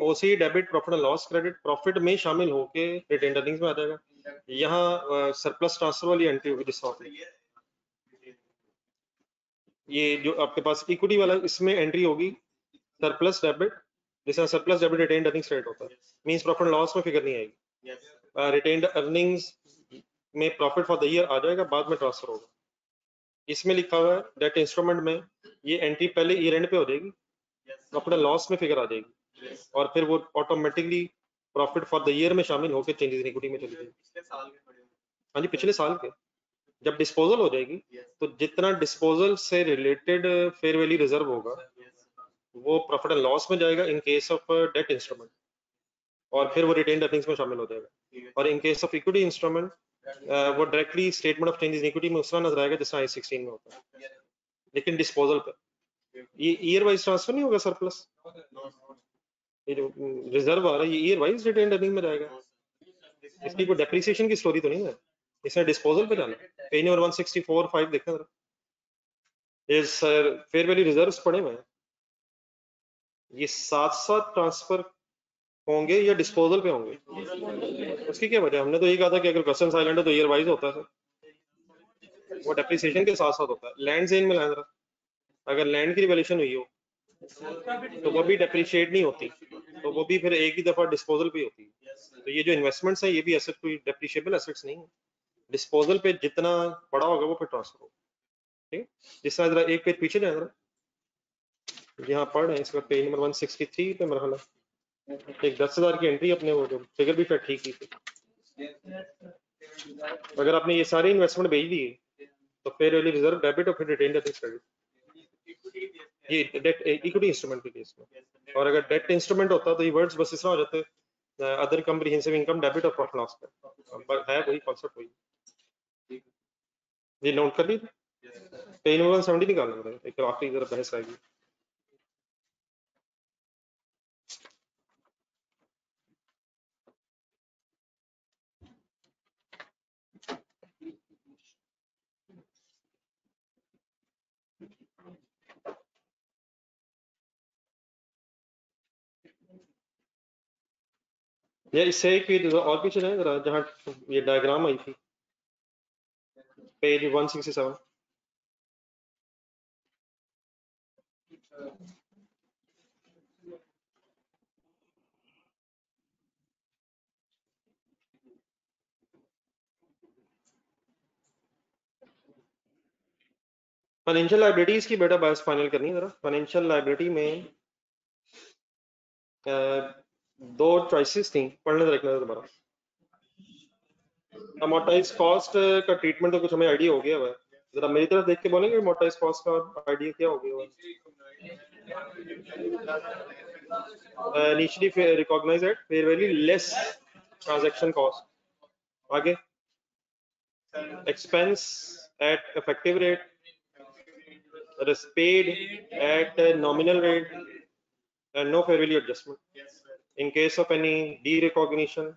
OC debit profit loss credit profit में शामिल होके रिटेन्ड अर्निंग्स में आ जाएगा। यहाँ सरप्लस ट्रांसफर वाली एंट्री होगी जिस वक्त ये जो आपके पास इक्विटी वाला, इसमें एंट्री होगी सरप्लस डेबिट, जिसमें surplus debit retained earnings credit होता है, मींस प्रॉफिट लॉस में फिगर नहीं आएगी, रिटेन्ड अर्निंग्स में प्रॉफिट फॉर द ईयर आ जाएगा, बाद में ट्रांसफर होगा। इसमें लिखा हुआ है डेट इंस्ट्रूमेंट में ये एंट्री पहले ईयर एंड पे हो जाएगी, प्रॉफिट लॉस में फिगर आ जाएगी, और फिर वो automatically profit for the year में शामिल होकर चेंजेस इन इक्विटी में चली जाएगी। हाँ जी, पिछले साल के जब डिस्पोजल हो जाएगी तो जितना डिस्पोजल से रिलेटेड फेयर वैल्यू रिजर्व होगा वो प्रॉफिट एंड लॉस में जाएगा इन केस ऑफ डेट इंस्ट्रूमेंट, और फिर वो रिटेन्ड अर्निंग्स में शामिल हो जाएगा, और in case of equity instrument वो directly statement of changes in equity में उस तरह नजर आएगा जैसा I-16 में होता है, लेकिन डिस्पोजल पर ये ईयर वाइज ट्रांसफर नहीं होगा सरप्लस, ये जो रिजर्व आ रहा है ये ईयर वाइज रिटेन्ड अर्निंग में जाएगा, इसकी कोई डेप्रिसिएशन की स्टोरी तो नहीं है, इसमें डिस्पोजल पे जाना। पेज नंबर 164/5 देखना जरा, ये सर फेयर वैल्यू रिजर्व्स पड़े हुए हैं, ये साथ साथ ट्रांसफर होंगे या डिस्पोजल पे होंगे, उसकी क्या वजह? हमने तो ये कहा था कि अगर कस्टम्स आइलैंड है तो ईयर वाइज होता है सर, वो डेप्रिसिएशन के साथ साथ होता है। लैंड सेल में जरा, अगर लैंड की वैल्यूएशन हुई हो तो वो भी डेप्रिशिएट नहीं होती, तो वो भी फिर एक ही दफा डिस्पोजल पे होती है। तो ये जो इन्वेस्टमेंट्स है ये भी एसेट, कोई डेप्रिशिएबल एसेट्स नहीं है, डिस्पोजल पे जितना बड़ा होगा वो फिर ट्रांसफर होगा, ठीक है। जिस तरह जरा एक पेज पीछे जाए जरा, यहाँ पढ़ रहे हैं इसका पेज नंबर 163 पे मरहला, एक 10,000 की एंट्री अपने वो जो फिगर भी फिर ठीक की थी। अगर आपने ये सारे इन्वेस्टमेंट भेज दिए तो फिर रिजर्व डेबिट और फिर रिटेन्ड अर्निंग्स क्रेडिट, ये डेट इक्विटी इंस्ट्रूमेंट के केस में, और अगर डेट इंस्ट्रूमेंट होता तो ये वर्ड्स बस इस तरह हो जाते, अदर कम्प्रिहेंसिव इनकम डेबिट और प्रॉफिट लॉस पर है वही कॉन्सेप्ट वही। ये नोट कर लीजिए, पेज नंबर 170 निकालना पड़ेगा, एक आखिरी जरा बहस आएगी। या इससे एक पेज और पीछे जाए जरा, जहाँ ये डायग्राम आई थी, पेज 167। फाइनेंशियल लाइबिलिटीज की बेटा बहस फाइनल करनी है जरा। फाइनेंशियल लाइबिलिटी में दो चॉइसेस थी, पढ़ने देखना दोबारा। अमोर्टाइज कॉस्ट का ट्रीटमेंट तो कुछ हमें आइडिया हो गया है, जरा मेरी तरफ देख के बोलेंगे अमोर्टाइज कॉस्ट का आइडिया क्या हो गया? Initially recognize at fair value less transaction cost. आगे expense at effective rate, that is paid at a nominal rate, and no fair value adjustment. In case of any derecognition,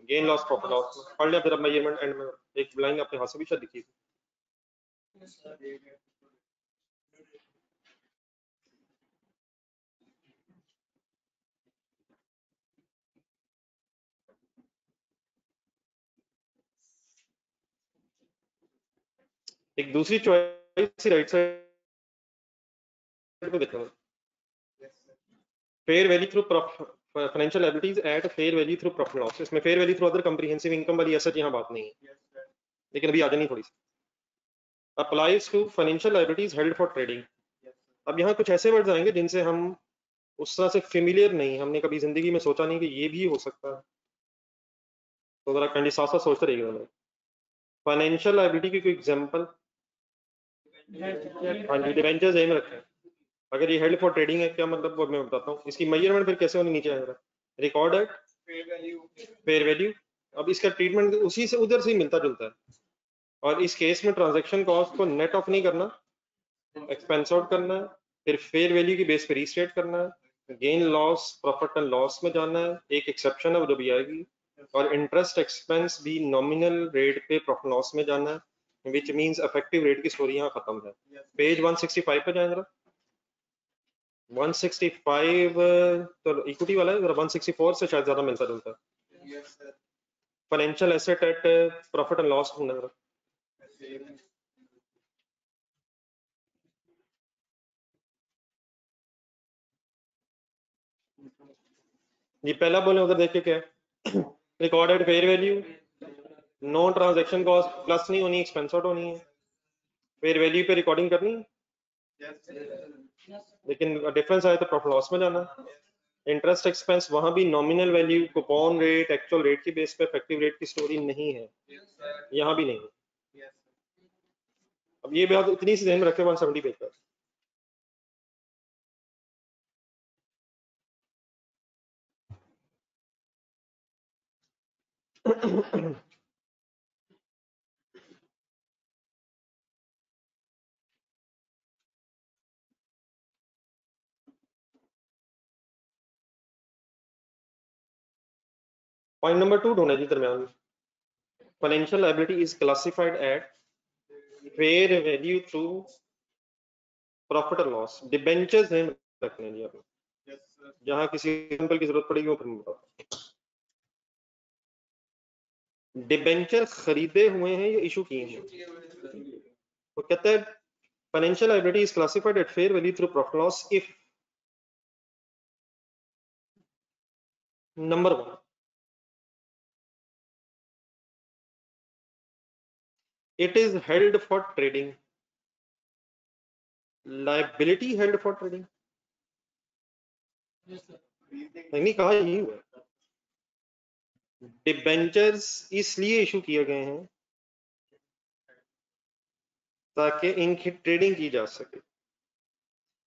gain loss profit loss, पढ़ लिया फिर अब measurement and में एक line अपने हाथ से भी शायद लिखी थी। एक दूसरी चॉइस राइट साइड पे देखना, fair value through financial liabilities at fair value through profit loss. इसमें fair value through other comprehensive income वाली ऐसा यहाँ बात नहीं है, लेकिन अभी आ जानी थोड़ी सी। Applies to financial liabilities held for trading. अब यहाँ कुछ ऐसे वर्ड्स आएंगे जिनसे हम उस तरह से फेमिलियर नहीं, हमने कभी जिंदगी में सोचा नहीं कि ये भी हो सकता है, तो जरा कंडी साथ साथ सोचते रहिएगा। फाइनेंशियल लायबिलिटी की कोई एग्जांपल? हाँ जी, डिबेंचर्स एम रखे हैं। अगर ये हेल्ड फॉर ट्रेडिंग है, क्या मतलब वो मैं बताता हूँ। इसकी मेजरमेंट फिर कैसे होनी, नीचे आएगा रिकॉर्ड एट फेयर वैल्यू। अब इसका ट्रीटमेंट उसी से उधर से ही मिलता जुलता है, और इस केस में ट्रांजैक्शन कॉस्ट को नेट ऑफ नहीं करना, एक्सपेंस आउट करना है, फिर फेयर वैल्यू की बेस पे रीस्टेट करना है, gain loss profit and loss में जाना है, एक एक्सेप्शन है वो जो भी आएगी, और इंटरेस्ट एक्सपेंस भी नॉमिनल रेट पे प्रॉफिट लॉस में जाना है, विच मींस इफेक्टिव रेट की स्टोरी यहाँ खत्म है। पेज 165 पे जाएंगे। 165 तो इक्विटी वाला है, 164 से शायद ज्यादा मिलता जुलता है। Financial asset eight profit and loss ढूंढना जरा। ये पहला बोले उधर देख के क्या है, recorded fair value, no transaction cost, plus नहीं होनी, एक्सपेंस आउट होनी है, फेयर वैल्यू पे रिकॉर्डिंग करनी है, लेकिन डिफरेंस आए तो प्रॉफिट लॉस में जाना। इंटरेस्ट एक्सपेंस वहां भी nominal value, coupon rate, actual rate की बेस पे इफेक्टिव रेट की स्टोरी नहीं है, यहाँ भी नहीं। अब ये बात इतनी सी ध्यान में रखे 170 पेज पर। पॉइंट नंबर 2 ढूंढे जी दरमियान में। Financial liability is classified eight fair value through profit और लॉस। डिबेंचर्स नेम रखने हैं जी आपने, जहां किसी एग्जांपल की जरूरत पड़ेगी वो फिर मैं बताता हूं। डिबेंचर खरीदे हुए हैं या इशू किए हैं, तो कहता है financial liability is classified eight fair value through profit loss if number 1 it is held for trading, liability held for trading, नहीं कहा यही हुआ। डिबेंचर्स इसलिए इशू किए गए हैं ताकि इनकी ट्रेडिंग की जा सके।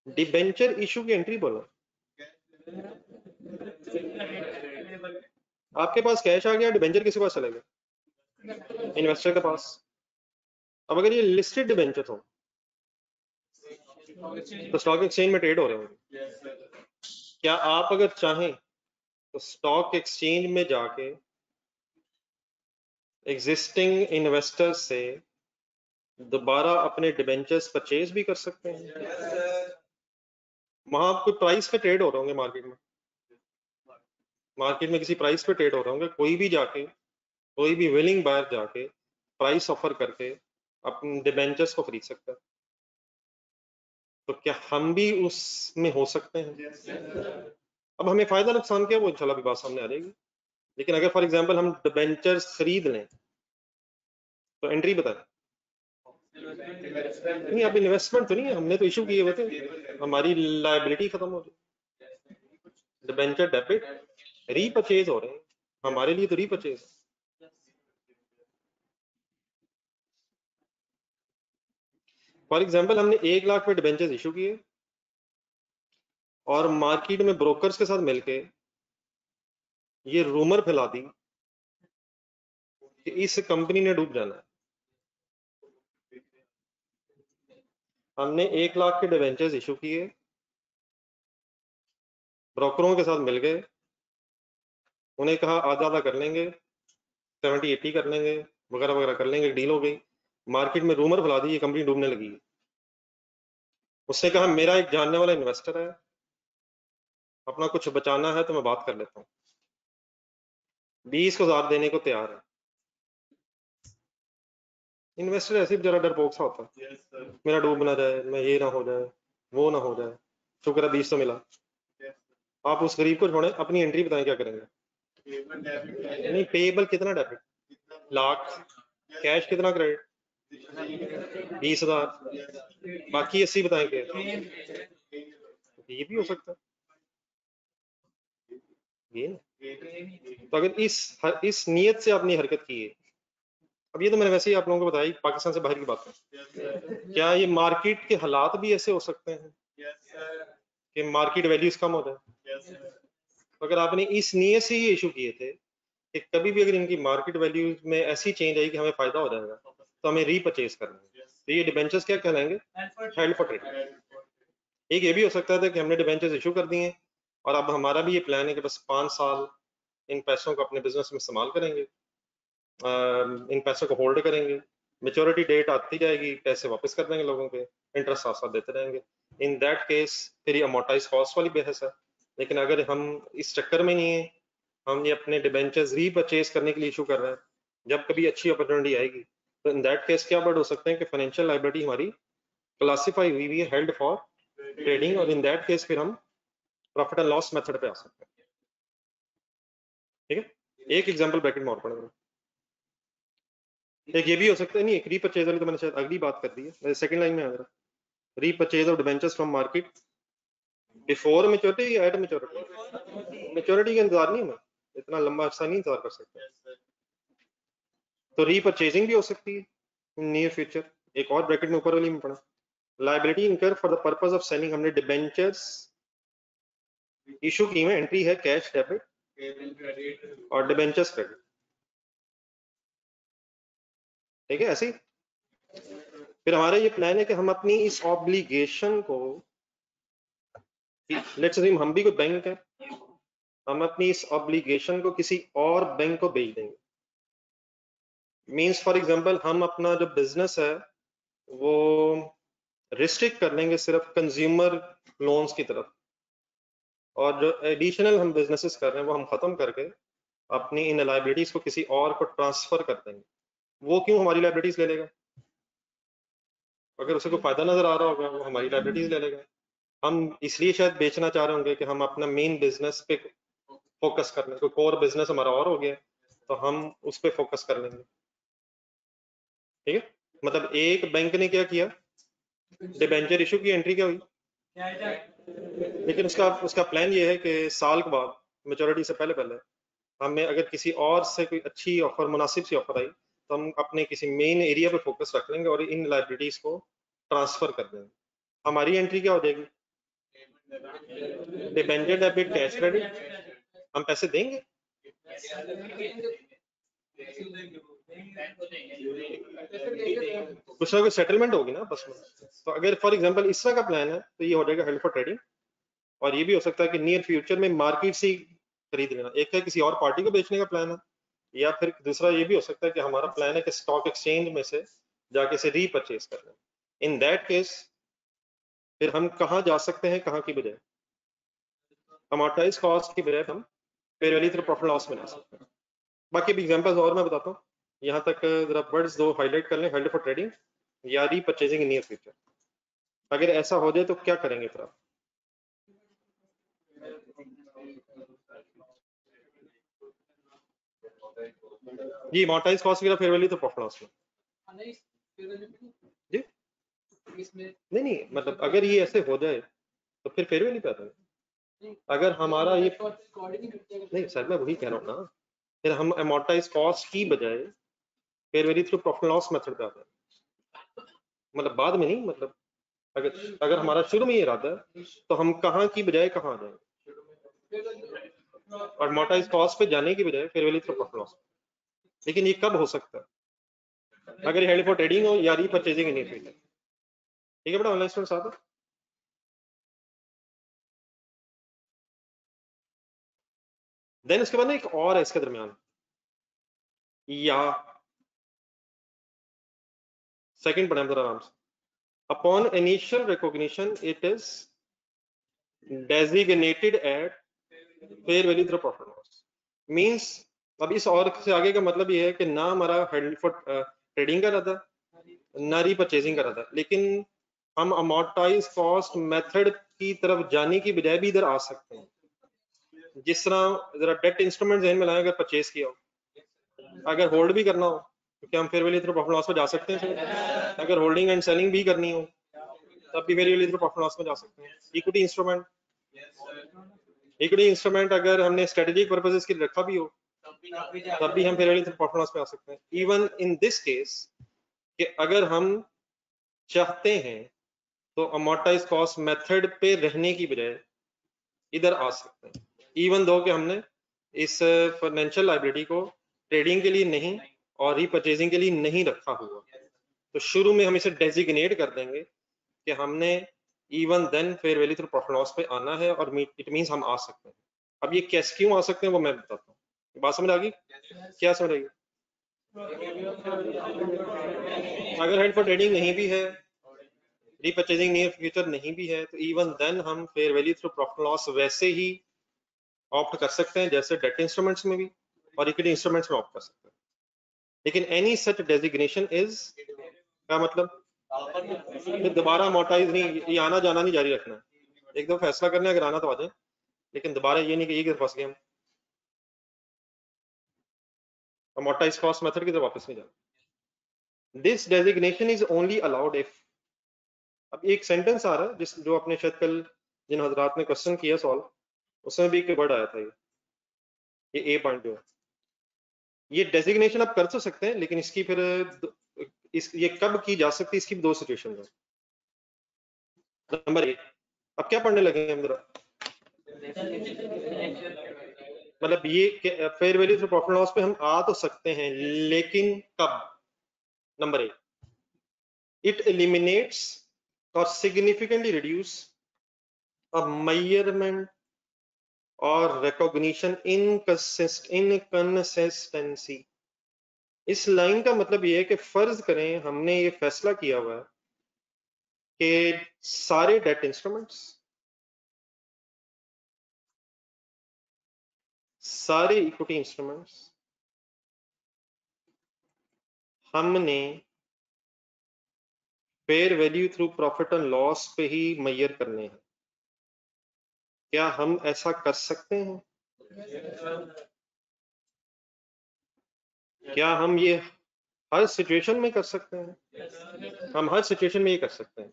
डिबेंचर इशू की एंट्री बोलो, आपके पास कैश आ गया, डिबेंचर किसके पास चला गया? इन्वेस्टर के पास। अब अगर ये लिस्टेड डिबेंचर हो तो स्टॉक एक्सचेंज में ट्रेड हो रहे होंगे, क्या आप अगर चाहें तो स्टॉक एक्सचेंज में जाके एग्जिस्टिंग इन्वेस्टर से दोबारा अपने डिबेंचर्स परचेज भी कर सकते हैं? वहां आपको प्राइस पे ट्रेड हो रहे होंगे मार्केट में, मार्केट में किसी प्राइस पे ट्रेड हो रहे होंगे, कोई भी विलिंग बायर जाके प्राइस ऑफर करके अपने डिबेंचर्स को खरीद सकता है। तो क्या हम भी उसमें हो सकते हैं? अब हमें फायदा नुकसान क्या, वो इंशाल्लाह भी बात सामने आ जाएगी। लेकिन अगर फॉर एग्जांपल हम डिबेंचर्स खरीद लें तो एंट्री बताएं। नहीं, अब इन्वेस्टमेंट तो नहीं है, हमने तो इशू किए हुए थे, हमारी लायबिलिटी खत्म हो गई। डिबेंचर डेबिट रीपरचेज हो रहे हैं, हमारे लिए तो रीपरचेज। फॉर एग्जांपल हमने 1 लाख पे डिबेंचर्स इशू किए और मार्केट में ब्रोकर्स के साथ मिलके ये रूमर फैला दी कि इस कंपनी ने डूब जाना है। हमने 1 लाख के डिबेंचर्स इशू किए, ब्रोकरों के साथ मिल गए, उन्हें कहा आधा आधा कर लेंगे, 70-80 कर लेंगे, वगैरह वगैरह कर लेंगे, डील हो गई। मार्केट में रूमर फैला दी ये कंपनी डूबने लगी है। उसने कहा मेरा एक जानने वाला इन्वेस्टर है, अपना कुछ बचाना है तो मैं बात कर लेता हूँ, 20,000 देने को तैयार है। इन्वेस्टर ऐसे बेचारा डरपोक सा होता है, मेरा डूब ना जाए, मैं ये ना हो जाए, वो ना हो जाए, शुक्र है 20 तो मिला। आप उस गरीब को छोड़ें, अपनी एंट्री बताएं क्या करेंगे। नहीं, पेएबल कितना डेबिट, लाख, कैश कितना क्रेडिट, 20,000, बाकी 80 बताएं क्या, ये भी हो सकता है ये ना। तो अगर इस नियत से आपने हरकत की है, अब ये तो मैंने वैसे ही आप लोगों को बताया, पाकिस्तान से बाहर की बात है, क्या ये मार्केट के हालात भी ऐसे हो सकते हैं कि मार्केट वैल्यूज कम हो जाए? तो अगर आपने इस नियत से ये इशू किए थे कि कभी भी अगर इनकी मार्केट वैल्यूज में ऐसी चेंज आई कि हमें फायदा हो जाएगा तो हमें रीपरचेज करना है, तो ये डिबेंचर्स क्या कहलाएंगे, हेल्ड फॉर ट्रेड। एक ये भी हो सकता था कि हमने डिबेंचर्स इशू कर दिए और अब हमारा भी ये प्लान है कि बस 5 साल इन पैसों को अपने बिजनेस में इस्तेमाल करेंगे, इन पैसों को होल्ड करेंगे, मेच्योरिटी डेट आती जाएगी, पैसे वापस कर देंगे लोगों के, इंटरेस्ट साथ साथ देते रहेंगे। इन दैट केस फिर ये अमोर्टाइज कॉस्ट वाली बहस है। लेकिन अगर हम इस चक्कर में नहीं है, हम ये अपने डिबेंचर्स रीपरचेज करने के लिए इशू कर रहे हैं, जब कभी अच्छी अपॉर्चुनिटी आएगी तो इन दैट केस क्या वर्ड हो सकते हैं कि फाइनेंशियल लायबिलिटी हमारी क्लासिफाई हुई हुई है हेल्ड फॉर ट्रेडिंग, और इन दैट केस फिर हम प्रॉफिट एंड लॉस मेथड पे आ सकते हैं। ठीक है, एक एग्जांपल ब्रैकेट में और पढ़ेंगे। एक ये भी हो सकता है, नहीं, एक रीपरचेज वाली तो मैंने शायद अगली बात कर दी है, सेकंड लाइन में आ रहा, repurchase of debentures from market before maturity या एट मैच्योरिटी। मैच्योरिटी का इंतजार नहीं, हमें इतना लंबा अर्सा नहीं इंतजार कर सकते, तो रीपरचेजिंग भी हो सकती है नियर फ्यूचर। एक और ब्रैकेट में ऊपर वाली में पढ़ा, लायबिलिटी इनकर for the purpose of selling, हमने डिबेंचर्स इशू की में एंट्री है कैश डेबिट और डिबेंचर्स क्रेडिट। ठीक है, ऐसे ही फिर हमारा ये प्लान है कि हम अपनी इस ऑब्लिगेशन को, लेट्स अज्यूम हम भी कोई बैंक है, हम अपनी इस ऑब्लिगेशन को किसी और बैंक को भेज देंगे। मींस फॉर एग्जांपल हम अपना जो बिजनेस है वो रिस्ट्रिक्ट कर लेंगे सिर्फ कंज्यूमर लोन्स की तरफ, और जो एडिशनल हम बिजनेसेस कर रहे हैं वो हम खत्म करके अपनी इन लाइबिलिटीज को किसी और को ट्रांसफर कर देंगे। वो क्यों हमारी लाइबिलिटीज ले लेगा? अगर उसे कोई फायदा नजर आ रहा होगा वो हमारी लाइबिलिटीज ले लेगा। हम इसलिए शायद बेचना चाह रहे होंगे कि हम अपना मेन बिजनेस पे फोकस कर लें, कोई कोर बिजनेस हमारा और हो गया तो हम उस पर फोकस कर लेंगे। ठीक है, मतलब एक बैंक ने क्या किया, डिबेंचर इशू की, एंट्री क्या हुई, लेकिन उसका उसका प्लान ये है कि साल के बाद मेच्योरिटी से पहले पहले हमें अगर किसी और से कोई अच्छी ऑफर, मुनासिब सी ऑफर आई तो हम अपने किसी मेन एरिया पे फोकस रख लेंगे और इन लाइबिलिटीज को ट्रांसफर कर देंगे। हमारी एंट्री क्या हो जाएगी, डिबेंचर डेबिट कैश क्रेडिट, हम पैसे देंगे। कुछ ना कुछ सेटलमेंट होगी ना बस में। तो अगर फॉर एग्जांपल इस तरह का प्लान है तो ये हो जाएगा हेल्ड फॉर ट्रेडिंग। और ये भी हो सकता है कि नियर फ्यूचर में मार्केट से खरीद लेना, एक है किसी और पार्टी को बेचने का प्लान है, या फिर दूसरा ये भी हो सकता है कि हमारा प्लान है कि स्टॉक एक्सचेंज में से जाके से रीपरचेज कर लें। इन दैट केस फिर हम कहाँ जा सकते हैं, कहाँ की बजाय, अमोर्टाइज कॉस्ट की बजाय हम fair value through profit loss बना सकते हैं। बाकी भी एग्जांपल्स और मैं बताता हूँ, यहाँ तक जरा वर्ड्स दो हाईलाइट कर लें, हेल्ड फॉर ट्रेडिंग या रीपरचेजिंग इन नियर फ्यूचर। अगर ऐसा हो जाए तो क्या करेंगे फिर आप? जी अमोर्टाइज कॉस्ट की फेयर वैल्यू तो प्रॉफिट लॉस में जी नहीं मतलब अगर ये ऐसे हो जाए तो फिर फेयर वैल्यू पे आता है। अगर हमारा ये नहीं सर मैं वही कह रहा हूँ ना, फिर हम अमोर्टाइज कॉस्ट की बजाय fair value through profit loss method पे आता है, मतलब बाद में नहीं, मतलब अगर हमारा शुरू में ये इरादा है तो हम कहाँ की बजाय कहाँ आ जाएंगे, और अमोर्टाइज कॉस्ट पे जाने की बजाय fair value through profit loss. लेकिन ये कब हो सकता है? अगर ये हेल्ड फॉर ट्रेडिंग हो या रीपरचेजिंग इन फ्यूचर। ठीक है बेटा, ऑनलाइन स्टूडेंट्स साथ है। देन उसके बाद ना एक और है इसके दरमियान, या सेकंड पढ़े जरा आराम से। Upon initial recognition it is designated eight fair value through profit loss. Means अब इस और से आगे का मतलब ये है कि ना हमारा हेल्ड फॉर ट्रेडिंग का रहता ना रीपरचेजिंग का रहता, लेकिन हम अमोर्टाइज कॉस्ट मेथड की तरफ जाने की बजाय भी इधर आ सकते हैं। जिस तरह जरा डेट इंस्ट्रूमेंट ज़हन में लाएं, अगर परचेज किया हो, अगर होल्ड भी करना हो तो क्या हम fair value through profit loss में जा सकते हैं? अगर होल्डिंग एंड सेलिंग भी करनी हो तब भी fair value through profit loss में जा सकते हैं। इक्विटी इंस्ट्रूमेंट अगर हमने स्ट्रेटेजिक पर्पसेस के लिए रखा भी हो तब भी हम fair value through profit loss में आ सकते हैं। इवन इन दिस केस कि अगर हम चाहते हैं तो अमोर्टाइज कॉस्ट मेथड पे रहने की बजाय इधर आ सकते हैं, इवन दो कि हमने इस फाइनेंशियल लायबिलिटी को ट्रेडिंग के लिए नहीं और रीपरचेजिंग के लिए नहीं रखा हुआ, तो शुरू में हम इसे डेजिग्नेट कर देंगे कि हमने even then fair value through profit loss पे आना है, और इट मींस हम आ सकते हैं। अब ये कैसे क्यों आ सकते हैं वो मैं बताता हूँ। बात समझ आ गई? क्या समझ आएगी? अगर हेड फॉर ट्रेडिंग नहीं भी है, रीपरचेजिंग नियर फ्यूचर नहीं भी है, तो इवन देन हम fair value through profit loss वैसे ही ऑप्ट कर सकते हैं जैसे डेट इंस्ट्रूमेंट्स में भी और इक्विटी इंस्ट्रूमेंट्स में ऑप्ट कर सकते हैं। लेकिन एनी सच डेजिग्नेशन इज क्या मतलब, फिर दोबारा अमोर्टाइज नहीं, ये आना जाना नहीं जारी रखना है। एक दफा फैसला करने अगर आना तो आ जाए, लेकिन दोबारा ये नहीं कि एक फंस गए हम, अमोर्टाइज कॉस्ट मेथड की तरफ वापस नहीं जाना। This designation is only allowed if, अब एक सेंटेंस आ रहा है जिस जो आपने शायद कल जिन हजरात ने क्वेश्चन किया सॉल्व, उसमें भी एक वर्ड आया था, ये ए पॉइंट जो है, ये डेजिग्नेशन आप कर तो सकते हैं, लेकिन इसकी फिर ये कब की जा सकती है, इसकी दो सिचुएशन है। नंबर एक, अब क्या पढ़ने लगे हम जरा, मतलब ये fair value through profit loss पे हम आ तो सकते हैं, लेकिन कब? नंबर एक, इट एलिमिनेट्स और सिग्निफिकेंटली रिड्यूस अ मेजरमेंट और रिकॉग्निशन इनकंसिस्टेंसी। इस लाइन का मतलब ये है कि फर्ज करें हमने ये फैसला किया हुआ है कि सारे डेट इंस्ट्रूमेंट्स, सारे इक्विटी इंस्ट्रूमेंट्स हमने fair value through profit and loss पे ही मेजर करने हैं। क्या हम ऐसा कर सकते हैं? क्या हम ये हर सिचुएशन में कर सकते हैं? हम हर सिचुएशन में ये कर सकते हैं।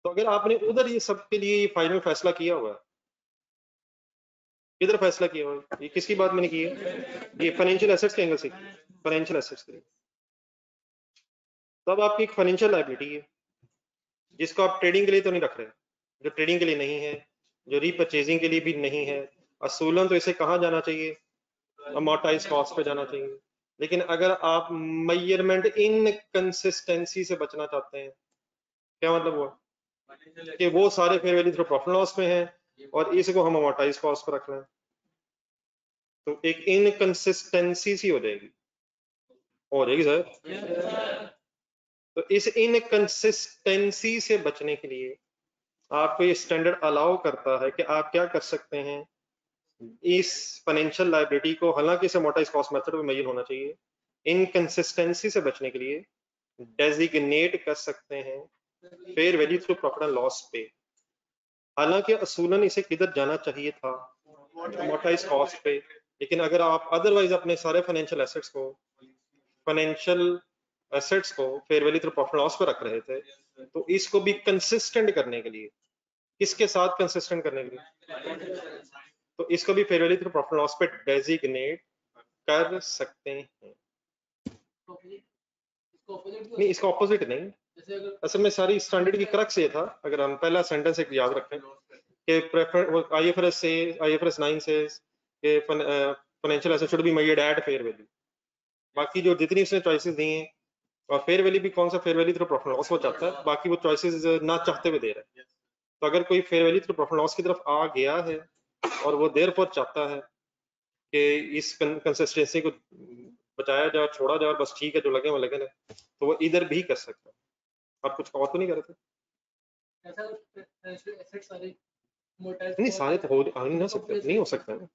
तो अगर आपने उधर ये सब के लिए फाइनल फैसला किया हुआ है, किधर फैसला किया हुआ है, ये किसकी बात मैंने की है? ये फाइनेंशियल एसेट्स के एंगल से, फाइनेंशियल एसेट्स के लिए। तो अब आपकी एक फाइनेंशियल लायबिलिटी है जिसको आप ट्रेडिंग के लिए तो नहीं रख रहे, जो ट्रेडिंग के लिए नहीं है, जो रीपरचेजिंग के लिए भी नहीं है। असूलन तो इसे कहाँ जाना चाहिए? अमोर्टाइज कॉस्ट पे जाना चाहिए। लेकिन अगर आप मेजरमेंट इनकंसिस्टेंसी से बचना चाहते हैं, क्या मतलब हुआ कि वो सारे fair value through profit loss में है और इसको हम अमोर्टाइज कॉस्ट पर रख रहे हैं, तो एक इनकंसिस्टेंसी सी हो जाएगी सर। तो इस इनकंसिस्टेंसी से बचने के लिए आपको ये स्टैंडर्ड अलाउ करता है कि आप क्या कर सकते हैं, इस फाइनेंशियल लाइबिलिटी को, हालांकि इसे अमोर्टाइज कॉस्ट मेथड में मेजर होना चाहिए, इनकंसिस्टेंसी से बचने के लिए डेजिग्नेट कर सकते हैं fair value through profit and loss पे। हालांकि असूलन इसे किधर जाना चाहिए था, अमोर्टाइज कॉस्ट पे, लेकिन अगर आप अदरवाइज अपने सारे फाइनेंशियल एसेट्स को fair value through profit loss पे रख रहे थे, तो इसको भी कंसिस्टेंट करने के लिए, किसके साथ कंसिस्टेंट करने के लिए, तो इसको भी fair value through profit loss पे डेजिग्नेट कर सकते हैं। नहीं, इसका ऑपोजिट नहीं, असल में सारी स्टैंडर्ड की क्रक्स ये था, अगर हम पहला सेंटेंस एक याद रखें कि IFRS 9 से financial asset should be measured eight fair value. बाकी जो जितनी उसने चॉइसेस दी हैं, और फेयर वैल्यू भी कौन सा fair value through profit loss वो चाहता है, बाकी वो चॉइसेस ना चाहते हुए दे रहा है। तो अगर कोई fair value through profit loss की तरफ आ गया है और वो देयरफॉर चाहता है कि इस कंसिस्टेंसी को बचाया जाए, छोड़ा जाए, बस ठीक है जो लगे वो लगे ना, तो वो इधर भी कर सकता है। आप कुछ और तो नहीं कर रहे थे? नहीं, सारे तो हो नहीं ना सकते, नहीं हो सकता है।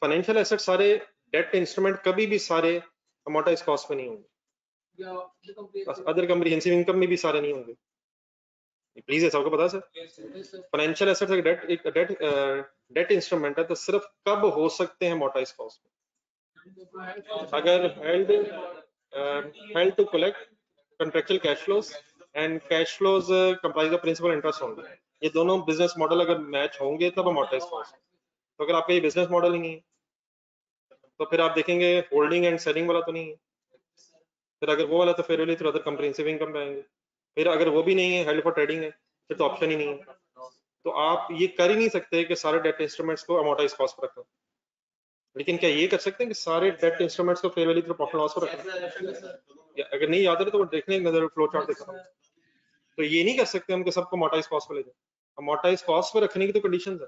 फाइनेंशियल एसेट सारे डेट इंस्ट्रूमेंट कभी भी सारे अमोर्टाइज कॉस्ट पे नहीं होंगे, अदर कम्प्रिहेंसिव इनकम में भी सारे नहीं होंगे। प्लीज ऐसा आपको पता सर, फाइनेंशियल एसेट एक डेट इंस्ट्रूमेंट है, तो सिर्फ कब हो सकते हैं अमोर्टाइज कॉस्ट पे, अगर held to collect contractual cash flows and cash flows comprise of principal interest only। ये दोनों बिजनेस मॉडल अगर मैच होंगे तब अमोर्टाइज कॉस्ट। तो अगर आपका ये बिजनेस मॉडल ही नहीं है, तो फिर आप देखेंगे होल्डिंग एंड सेलिंग वाला तो नहीं है, फिर अगर वो वाला तो fair value through other comprehensive income पे आएंगे, फिर अगर वो भी नहीं है, हेल्ड फॉर ट्रेडिंग है, फिर तो ऑप्शन ही नहीं है। तो आप ये कर ही नहीं सकते कि सारे डेट इंस्ट्रूमेंट्स को अमोर्टाइज कॉस्ट पर रखें, लेकिन क्या ये कर सकते हैं कि सारे डेट इंस्ट्रूमेंट्स को fair value through profit loss पर रखें? अगर नहीं याद है तो देखने नजर फ्लो चार्ट देखा, तो ये नहीं कर सकते हम कि सबको अमोर्टाइज कॉस्ट पे ले जाए। अमोर्टाइज कॉस्ट पे रखने की तो कंडीशंस है,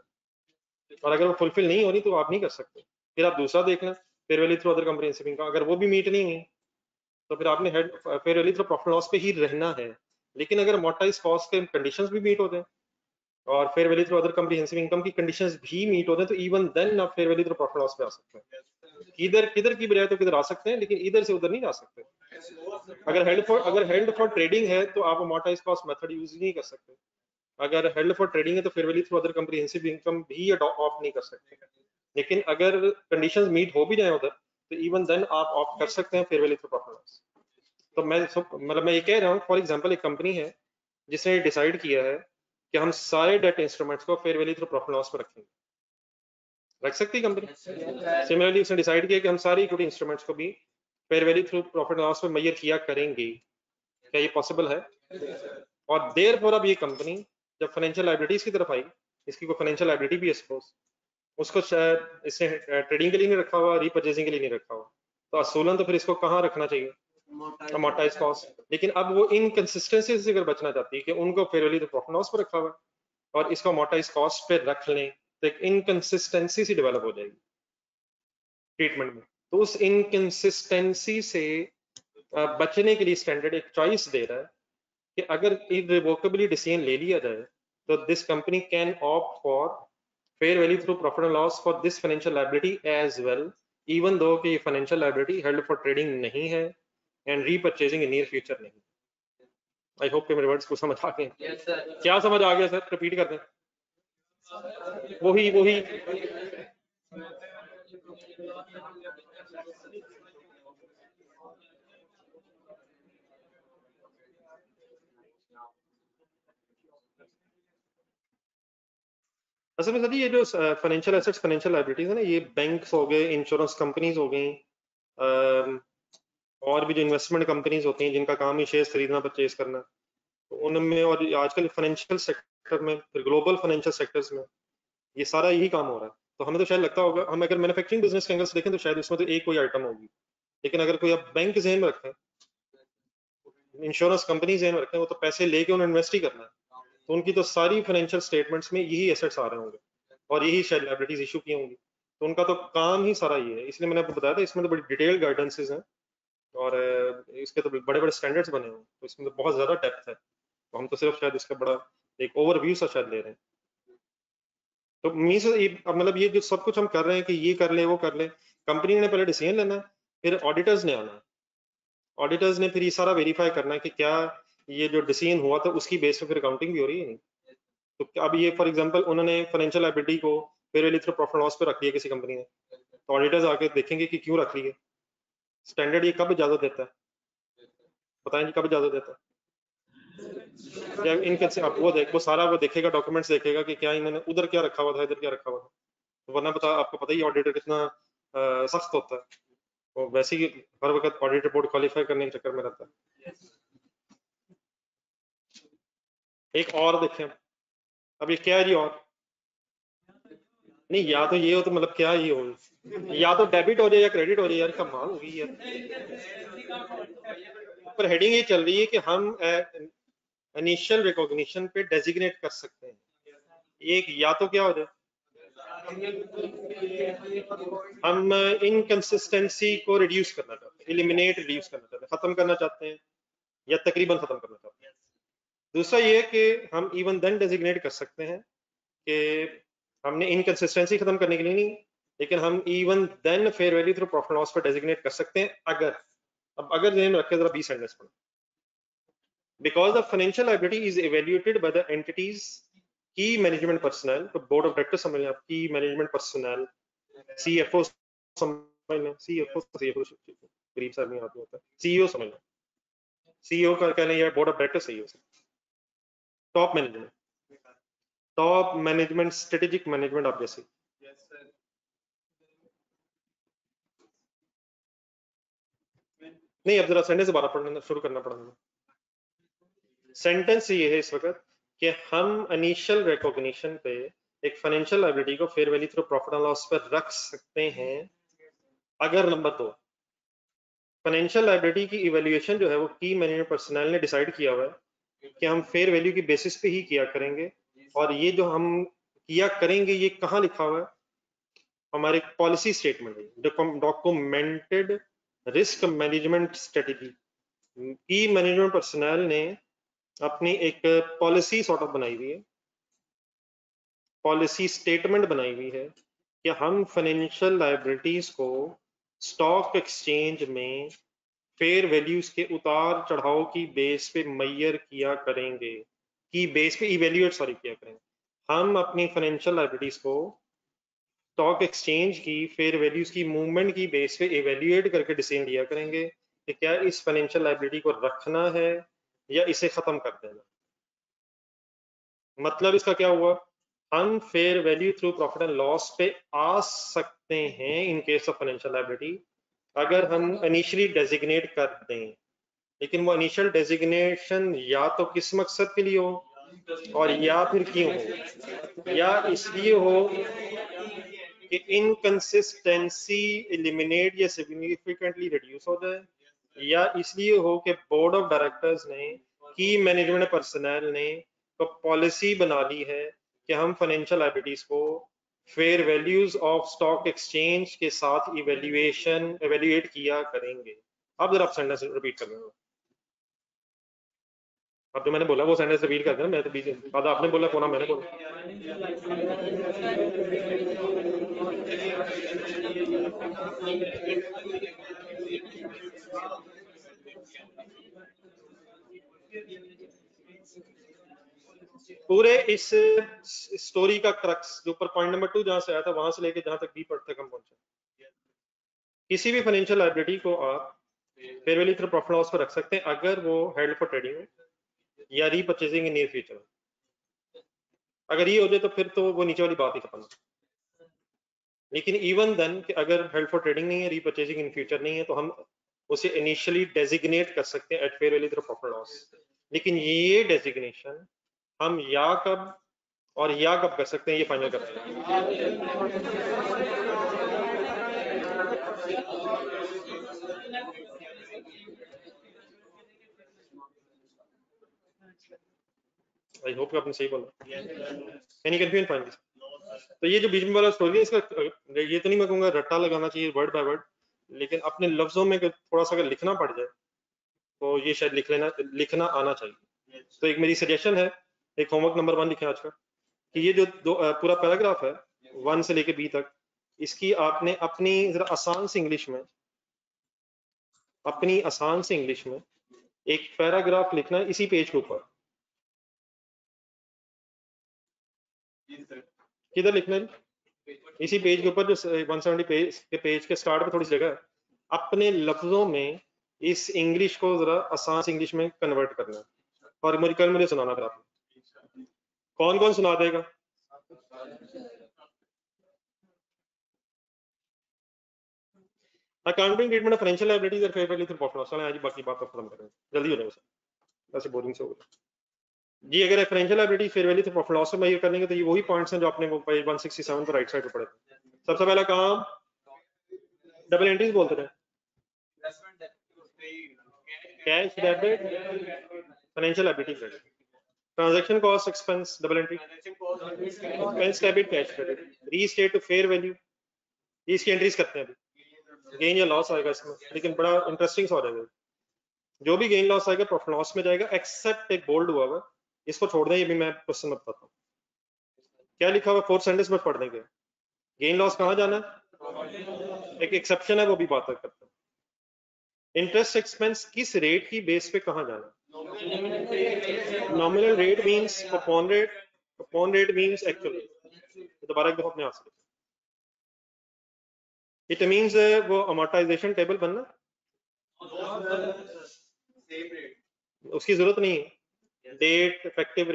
और अगर वो फुलफिल नहीं हो रही तो आप नहीं कर सकते। फिर आप दूसरा देख लें, fair value through other comprehensive income, अगर वो भी मीट नहीं हुई तो फिर आपने head fair value through profit loss पे ही रहना है। लेकिन अगर अमोर्टाइज कॉस्ट के कंडीशंस भी मीट होते हैं और fair value through other comprehensive income की कंडीशंस भी मीट होते हैं, तो इवन देन आप fair value through profit loss पे आ सकते हैं। किधर किधर की बजाय तो किधर आ सकते हैं, लेकिन इधर से उधर नहीं जा सकते। अगर हेल्ड फॉर ट्रेडिंग है तो आप अमोर्टाइज कॉस्ट मेथड यूज नहीं कर सकते। अगर हेल्ड फॉर ट्रेडिंग है तो fair value through other comprehensive income भी ऑप्ट नहीं कर सकते। लेकिन अगर कंडीशंस मीट हो भी जाए उधर, तो इवन देन आप ऑप्ट कर सकते हैं fair value through profit loss. तो मैं ये कह रहा हूँ, फॉर एग्जांपल एक कंपनी है जिसने डिसाइड किया है कि हम सारे डेट इंस्ट्रूमेंट्स को fair value through profit loss पर रखेंगे, रख सकती है कंपनी। सिमिलरली उसने डिसाइड किया कि हम सारी इक्विटी इंस्ट्रूमेंट्स को भी fair value through profit loss पर मेजर किया करेंगे। क्या ये पॉसिबल है? और देयरफॉर अब ये कंपनी जब फाइनेंशियल लायबिलिटीज की तरफ आई, इसकी कोई फाइनेंशियल लायबिलिटी भी है सपोज, उसको शायद इसने ट्रेडिंग के लिए नहीं रखा हुआ, रीपर्चेसिंग के लिए नहीं रखा हुआ, तो असूलन तो फिर इसको कहाँ रखना चाहिए, अमोर्टाइज कॉस्ट। लेकिन अब वो इनकंसिस्टेंसी से अगर बचना चाहती है कि उनको fair value through profit loss पर रखा हुआ और इसको अमोर्टाइज कॉस्ट पे रख लें, तो एक इनकंसिस्टेंसी सी डेवलप हो जाएगी ट्रीटमेंट में। तो उस इनकंसिस्टेंसी से बचने के लिए स्टैंडर्ड एक चॉइस दे रहा है कि अगर इररिवोकेबली डिसीजन ले लिया जाए तो this company can opt for fair value through profit and loss for this financial liability as well, even though कि financial liability held for trading नहीं है and repurchasing in near future नहीं। आई होप कि मेरे words को समझ आ गए। क्या समझ आ गया सर, रिपीट कर दें। वही असल में सर ये जो फाइनेंशियल एसेट्स फाइनेंशियल लायबिलिटीज है ना, ये बैंक्स हो गए, इंश्योरेंस कंपनीज हो गई, और भी जो इन्वेस्टमेंट कंपनीज होती हैं जिनका काम ही शेयर्स खरीदना परचेज करना, तो उनमें और आजकल फाइनेंशियल सेक्टर में, फिर ग्लोबल फाइनेंशियल सेक्टर्स में ये सारा यही काम हो रहा है। तो हमें तो शायद लगता होगा, हम अगर मैन्युफैक्चरिंग बिजनेस के एंगल से देखें तो शायद इसमें तो एक कोई आइटम होगी, लेकिन अगर कोई आप बैंक जहन में रखें, इंश्योरेंस कंपनी जहन में रखें, वो तो पैसे लेके उन्हें इन्वेस्ट ही करना है, तो उनकी तो सारी फाइनेंशियल स्टेटमेंट्स में यही एसेट्स आ रहे होंगे और यही शायद लायबिलिटीज इशू की होंगी, तो उनका तो काम ही सारा ये है। इसलिए मैंने आपको बताया था इसमें तो बड़ी डिटेल गाइडेंसेस हैं और इसके तो बड़े बड़े स्टैंडर्ड्स बने हुए हैं, तो इसमें तो बहुत ज्यादा डेप्थ है, तो हम तो सिर्फ शायद इसका बड़ा एक ओवरव्यू सा शायद ले रहे हैं। तो मीन्स मतलब ये जो सब कुछ हम कर रहे हैं कि ये कर ले वो कर ले, कंपनी ने पहले डिसीजन लेना है, फिर ऑडिटर्स ने आना है, ऑडिटर्स ने फिर ये सारा वेरीफाई करना है कि क्या ये जो डिसीजन हुआ था उसकी बेस पे फिर अकाउंटिंग भी हो रही है नहीं। तो अब ये फॉर एग्जांपल उन्होंने फाइनेंशियल लायबिलिटी को fair value through profit loss पे रख दिया किसी कंपनी ने, तो ऑडिटर्स आके देखेंगे कि क्यों रख ली है, स्टैंडर्ड ये कब इजाजत देता है, बताएं जी कब इजाजत देता है? जब इनके अब वो सारा वो देखेगा, डॉक्यूमेंट्स देखेगा कि क्या इन्होंने उधर क्या रखा हुआ था, इधर क्या रखा हुआ था, तो वरना पता आपको पता ही ऑडिटर कितना सख्त होता है, वो वैसे ही हर वक्त ऑडिट रिपोर्ट क्वालिफाई करने के चक्कर में रहता है। एक और देखें, अब ये क्या है जी, और नहीं या तो ये हो तो मतलब क्या ये हो, या तो डेबिट हो जाए या क्रेडिट हो जाए, यार कमाल हो गई यार। पर हेडिंग ये चल रही है कि हम इनिशियल रिकॉग्निशन पे डेजिग्नेट कर सकते हैं, एक या तो क्या हो जाए, हम इनकंसिस्टेंसी को रिड्यूस करना चाहते हैं, एलिमिनेट रिड्यूस करना चाहते हैं, खत्म करना चाहते हैं या तकरीबन खत्म करना चाहते हैं। दूसरा ये कि हम इवन देन डेजिग्नेट कर सकते हैं कि हमने इनकंसिस्टेंसी खत्म करने के लिए नहीं, लेकिन हम even then fair value through profit loss पर डेजिग्नेट कर सकते हैं अगर, अब अगर ध्यान रखें जरा 20 सेंटेंस पढ़ो, because the financial liability is evaluated by the entities key management personnel, तो board of directors समझ लें आप, key management personnel, CFO समझ लें, CFO गरीब सा आदमी आदमी होता है, CEO समझ लें, CEO का कह लें या board of directors सही हो सकता, टॉप मैनेजमेंट स्ट्रेटेजिक मैनेजमेंट आप जैसे, नहीं अब जरा सेंटेंस दोबारा पढ़ना शुरू करना पड़ेगा। सेंटेंस ये है इस वक्त कि हम इनिशियल रिकॉग्निशन पे एक फाइनेंशियल लायबिलिटी को fair value through profit and loss पर रख सकते हैं अगर नंबर 2 फाइनेंशियल लायबिलिटी की इवैल्यूएशन जो है वो की मैनेजमेंट पर्सनल ने डिसाइड किया हुआ है कि हम फेयर वैल्यू की बेसिस पे ही किया करेंगे, और ये जो हम किया करेंगे ये कहाँ लिखा हुआ है, हमारे पॉलिसी स्टेटमेंट है, डॉक्यूमेंटेड रिस्क मैनेजमेंट स्ट्रेटेजी, की मैनेजमेंट पर्सनल ने अपनी एक पॉलिसी सॉर्ट ऑफ बनाई हुई है, पॉलिसी स्टेटमेंट बनाई हुई है कि हम फाइनेंशियल लायबिलिटीज को स्टॉक एक्सचेंज में फेयर वैल्यूज के उतार चढ़ाव की बेस पे मैयर किया करेंगे, की बेस पे इवेल्युएट किया करेंगे, हम अपनी फाइनेंशियल लायबिलिटीज को स्टॉक एक्सचेंज की फेयर वैल्यूज की मूवमेंट की बेस पे इवेल्युएट करके डिसीजन लिया करेंगे कि क्या इस फाइनेंशियल लायबिलिटी को रखना है या इसे खत्म कर देना। मतलब इसका क्या हुआ, हम fair value through profit and loss पे आ सकते हैं इन केस ऑफ फाइनेंशियल लायबिलिटी अगर हम इनिशियली डेजिग्नेट कर दें, लेकिन वो इनिशियल डेजिग्नेशन या तो किस मकसद के लिए हो और या फिर क्यों हो, या इसलिए हो कि इनकंसिस्टेंसी एलिमिनेट या सिग्निफिकेंटली रिड्यूस हो जाए, या इसलिए हो कि बोर्ड ऑफ डायरेक्टर्स ने की मैनेजमेंट पर्सनल ने तो पॉलिसी बना ली है कि हम फाइनेंशियल लायबिलिटीज को fair values of stock exchange के साथ इवेल्युएट किया करेंगे। अब जरा आप सेंटेंस रिपीट कर रहे हो, अब जो मैंने बोला वो सेंटेंस रिपीट कर देना, मैं तो बीच आधा आपने बोला कोना मैंने बोला। पूरे इस स्टोरी का क्रक्स जो ऊपर पॉइंट नंबर 2 जहां से आया था वहां से लेके जहां तक बी तक हम पहुंचे, किसी भी फाइनेंशियल लायबिलिटी को आप fair value through profit loss पर रख सकते हैं अगर वो हेल्ड फॉर ट्रेडिंग हो या रीपर्चेजिंग इन नियर फ्यूचर। अगर ये हो जाए तो फिर तो वो नीचे वाली बात ही खत्म। लेकिन इवन देन कि अगर हेल्ड फॉर ट्रेडिंग नहीं है, रीपर्चेजिंग इन फ्यूचर नहीं है, तो हम उसे इनिशियली डेजिग्नेट कर सकते हैं eight fair value through profit loss. लेकिन ये डेजिग्नेशन हम या कब और या कब कर सकते हैं ये फाइनल करते हैं। आई होप आपने सही बोला। Any confusion find this. तो ये जो बीच में वाला स्टोरी है इसका ये तो नहीं मैं कहूँगा रट्टा लगाना चाहिए वर्ड बाय वर्ड, लेकिन अपने लफ्जों में थोड़ा सा अगर लिखना पड़ जाए तो ये शायद लिखना आना चाहिए। तो एक मेरी सजेशन है, एक होमवर्क नंबर 1 लिखें आज का कि ये जो पूरा पैराग्राफ है 1 से लेके B तक, इसकी आपने अपनी जरा आसान से इंग्लिश में, अपनी आसान से इंग्लिश में एक पैराग्राफ लिखना है इसी पेज के ऊपर। किधर लिखना है? इसी पेज के ऊपर, जो 170 पेज के स्टार्ट पे थोड़ी सी जगह है, अपने लफ्जों में इस इंग्लिश को जरा आसान से इंग्लिश में कन्वर्ट करना है, और कल मुझे सुनाना फिर आपने। कौन कौन सुना देगा? Accounting treatment of financial liabilities और fair value through profit loss. आज बाकी बात खत्म करें, जल्दी हो जाएगा सर, ऐसे बोरिंग से हो गया जी। अगर financial liability fair value through profit loss में ये करेंगे तो ये वही पॉइंट्स हैं जो आपने वो पेज 167 पर राइट साइड पे पढ़े थे। सबसे पहला काम डबल एंट्रीज बोलते थे, cash debit, financial liability credit, transaction cost expense double entry, expense debit cash credit, restate to fair value, इसकी एंट्रीज करते हैं अभी। गेन या लॉस आएगा इसमें, लेकिन बड़ा इंटरेस्टिंग सा हो जाएगा। जो भी गेन लॉस आएगा प्रॉफिट लॉस में जाएगा, एक्सेप्ट एक बोल्ड हुआ हुआ, इसको छोड़ दें, ये भी मैं क्वेश्चन में बताता हूँ क्या लिखा हुआ। 4th सेंटेंस में पढ़ देंगे। गेन लॉस कहाँ जाना है, एक एक्सेप्शन है, वो भी बात करते हैं। इंटरेस्ट एक्सपेंस किस रेट की बेस पे कहाँ जाना है? Nominal rate means coupon rate, coupon rate means actual rate. दोबारा एक दफा अपने हाथ से, इट मींस वो अमोर्टाइजेशन टेबल बनना, उसकी जरूरत नहीं है। Debt, effective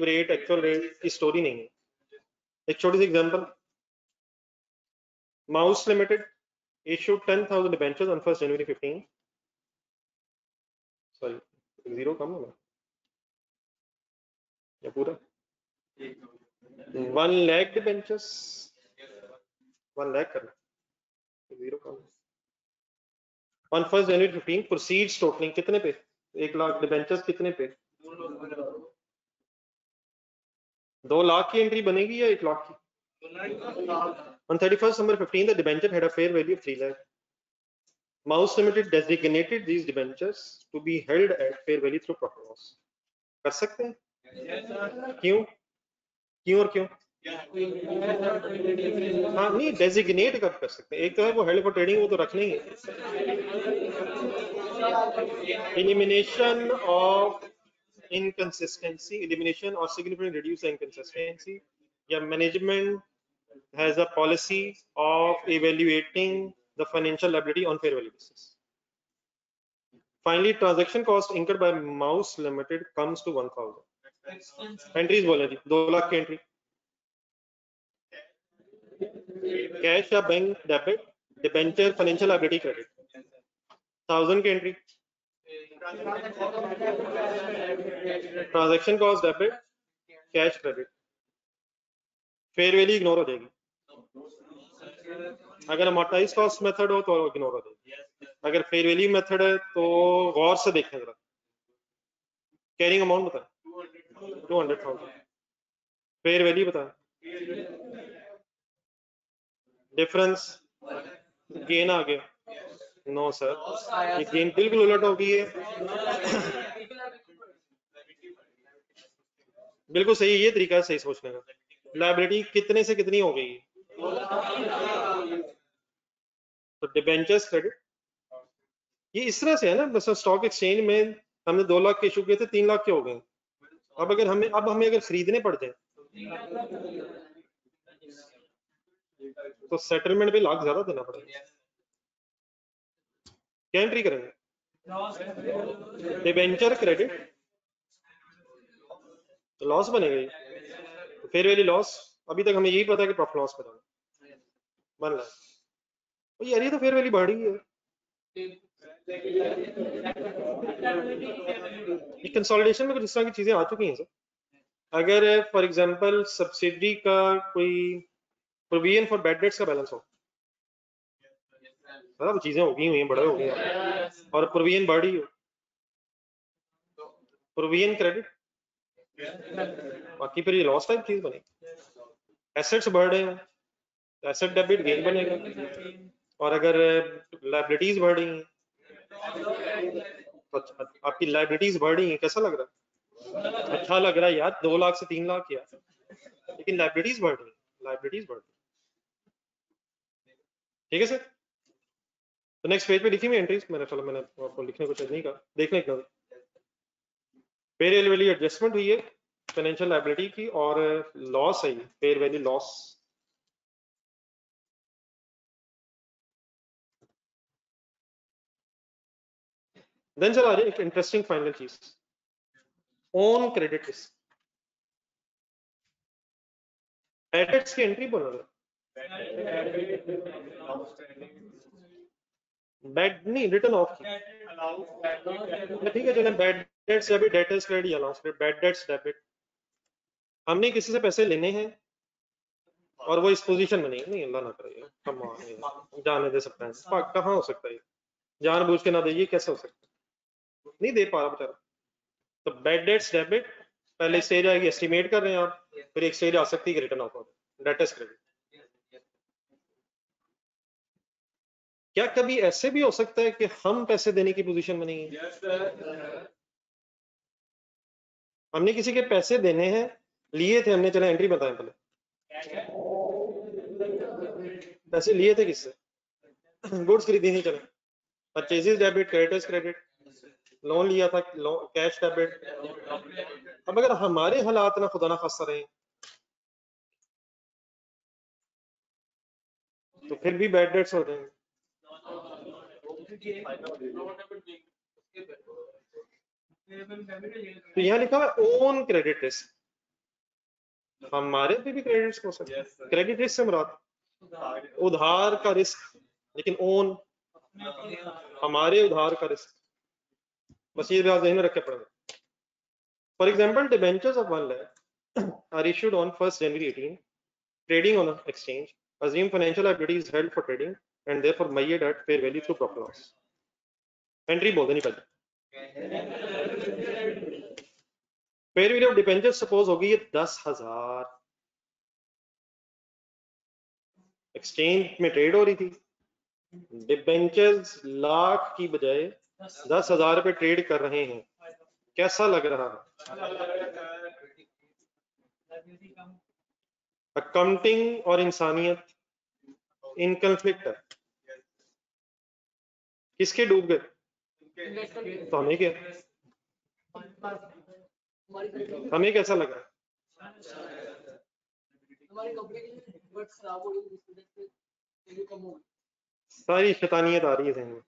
rate, actual rate की स्टोरी नहीं है। एक छोटी सी example, Mouse limited issued 10,000 debentures on 1st January 15. Sorry, zero कम होगा या पूरा? 1 लाख debentures, 1 लाख करना, zero come. On 1st January 15 proceeds totaling कितने पे? 1 लाख। डिबेंचर्स कितने पे? 2 लाख की एंट्री बनेगी या 1 लाख की? On 31st December 15 the debenture had a fair value of 3 lakh. Mouse Limited designated these debentures to be held at fair value through profit loss. कर सकते हैं? क्यों? क्यों और क्यों? हाँ नहीं, डेजिग्नेट कब कर सकते हैं? एक तो है वो हेल्ड फॉर ट्रेडिंग, वो तो रखने ही है। Elimination of inconsistency, elimination or significantly reduce the inconsistency, या management has a policy of evaluating the financial liability on fair value basis. Finally, transaction cost incurred by Mouse Limited comes to 1,000. Entries बोले जी, 2 लाख की entry, cash या bank debit, debenture, financial liability credit, 1000 की entry, transaction cost debit, cash credit, fair value ignore हो जाएगी। अगर amortise cost method हो तो ignore हो जाएगी, अगर फेयर वैल्यू मेथड है तो गौर से देखें जरा। कैरिंग अमाउंट बता 200,000, फेयर वैल्यू बता, डिफरेंस गेन आ गया। नो सर, ये गेन बिल्कुल उलट हो गई है। बिल्कुल सही, ये तरीका है सही सोचने का। लायबिलिटी कितने से कितनी हो गई? तो डिबेंचर्स क्रेडिट ये इस तरह से है ना, बस स्टॉक एक्सचेंज में हमने 2 लाख के इशू किए थे, 3 लाख के हो गए। अब हमें अगर खरीदने पड़ जाए तो सेटलमेंट पे लाख ज्यादा देना पड़ेगा। क्या एंट्री करेंगे? डिबेंचर क्रेडिट तो लॉस बनेगा, तो फेयर वैल्यू लॉस। अभी तक हमें यही पता है कि प्रॉफिट लॉस पर बन रहा है, तो यार ये तो फेयर वैल्यू बढ़ रही है। कंसोलिडेशन में कुछ इस तरह की चीजें आ चुकी हैं सर। अगर फॉर एग्जांपल सब्सिडी का कोई प्रोविजन फॉर बैड डेट्स का बैलेंस हो, सब चीजें हो गई हुई हैं, बड़े हो गए हैं, और प्रोविजन बढ़ी हो, प्रोविजन क्रेडिट, बाकी फिर ये लॉस टाइप चीज बनेगी। एसेट्स बढ़ रहे हैं, एसेट डेबिट गेन बनेगा, और अगर लायबिलिटीज बढ़ रही हैं तो आपकी लायबिलिटीज बढ़ रही हैं, कैसा लग रहा है? अच्छा लग रहा है यार, 2 लाख से 3 लाख यार, लेकिन लाइबिलिटीज बढ़ रही, लाइबिलिटीज बढ़ रही। ठीक है सर। तो नेक्स्ट पेज पे लिखी हुई एंट्रीज, मैंने आपको लिखने को नहीं कहा, देखने का फेयर वैल्यू एडजस्टमेंट हुई है फाइनेंशियल लाइबिलिटी की, और लॉस है, फेयर वैल्यू लॉस। देन चला रही एक इंटरेस्टिंग फाइनल चीज, ओन क्रेडिट रिस्क। एडेट्स की एंट्री बोला था, बैड नहीं, रिटर्न ऑफ की। ठीक है, चले बैड डेट्स या भी debtors credit allowance, bad debts debit. हमने किसी से पैसे लेने हैं और वो इस पोजीशन में नहीं, अल्लाह ना करे, कम जाने दे सकता है, कहाँ हो सकता है, जानबूझ के ना दे, ये कैसे हो सकता है, नहीं दे पा रहा बेचारा। तो बैड डेट्स डेबिट, पहले स्टेज आएगी एस्टिमेट कर रहे हैं आप, फिर एक स्टेज आ सकती है रिटर्न ऑफ डेटर्स क्रेडिट। क्या कभी ऐसे भी हो सकता है कि हम पैसे देने की पोजीशन में नहीं है? हमने किसी के पैसे देने हैं, लिए थे हमने, चले एंट्री बताएं पहले, पैसे लिए थे किससे? गुड्स खरीदी नहीं, चले purchases debit, creditors credit, loan लिया था, कैश डेबिट। अब अगर हमारे हालात ना खुदा ना खास्ता रहे तो फिर भी बैड डेट्स हो जाएंगे। तो यहाँ लिखा हुआ ओन क्रेडिट रिस्क, हमारे पे भी क्रेडिट रिस्क हो सकता है। क्रेडिट रिस्क से मुराद उधार का रिस्क, लेकिन ओन हमारे उधार का रिस्क, बस ये बात ध्यान में रखे पड़ेगा। For example, debentures of 1 lakh are issued on 1st January 18, trading on an exchange, assume financial liability is held for trading and therefore made at fair value through profit loss। Entry बोल देनी पहले। Fair value of debenture suppose होगी ये 10,000, exchange में trade हो रही थी, debentures lakh की बजाय 10,000 पे ट्रेड कर रहे हैं, कैसा लग रहा है? अकाउंटिंग और इंसानियत इन कंफ्लिक्ट है, किसके डूब गए? तो हमें क्या, हमें कैसा लग रहा है? सारी शैतानियत आ रही है ज़हन में।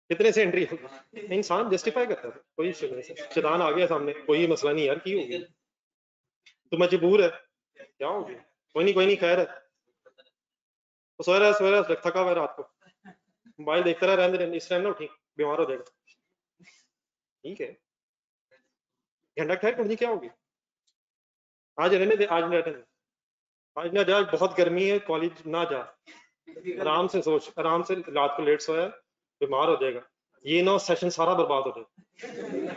कितने से एंट्री होगी? इंसान जस्टिफाई करता है, कोई शैतान आ गया सामने, कोई मसला नहीं यार, की होगी तो मजबूर है, क्या होगी, कोई नहीं खैर है, तो सो रहा है थका हुआ रात को, मोबाइल देखता रहा, रहने इस टाइम ना उठी, बीमार हो जाएगा, ठीक है घंटा ठहर कर, क्या होगी, आज रहने दे, आज रहने दे, आज ना जा, बहुत गर्मी है, कॉलेज ना जा, आराम से सोच, आराम से रात को लेट सोया, बीमार हो जाएगा, ये ना सेशन सारा बर्बाद हो जाएगा,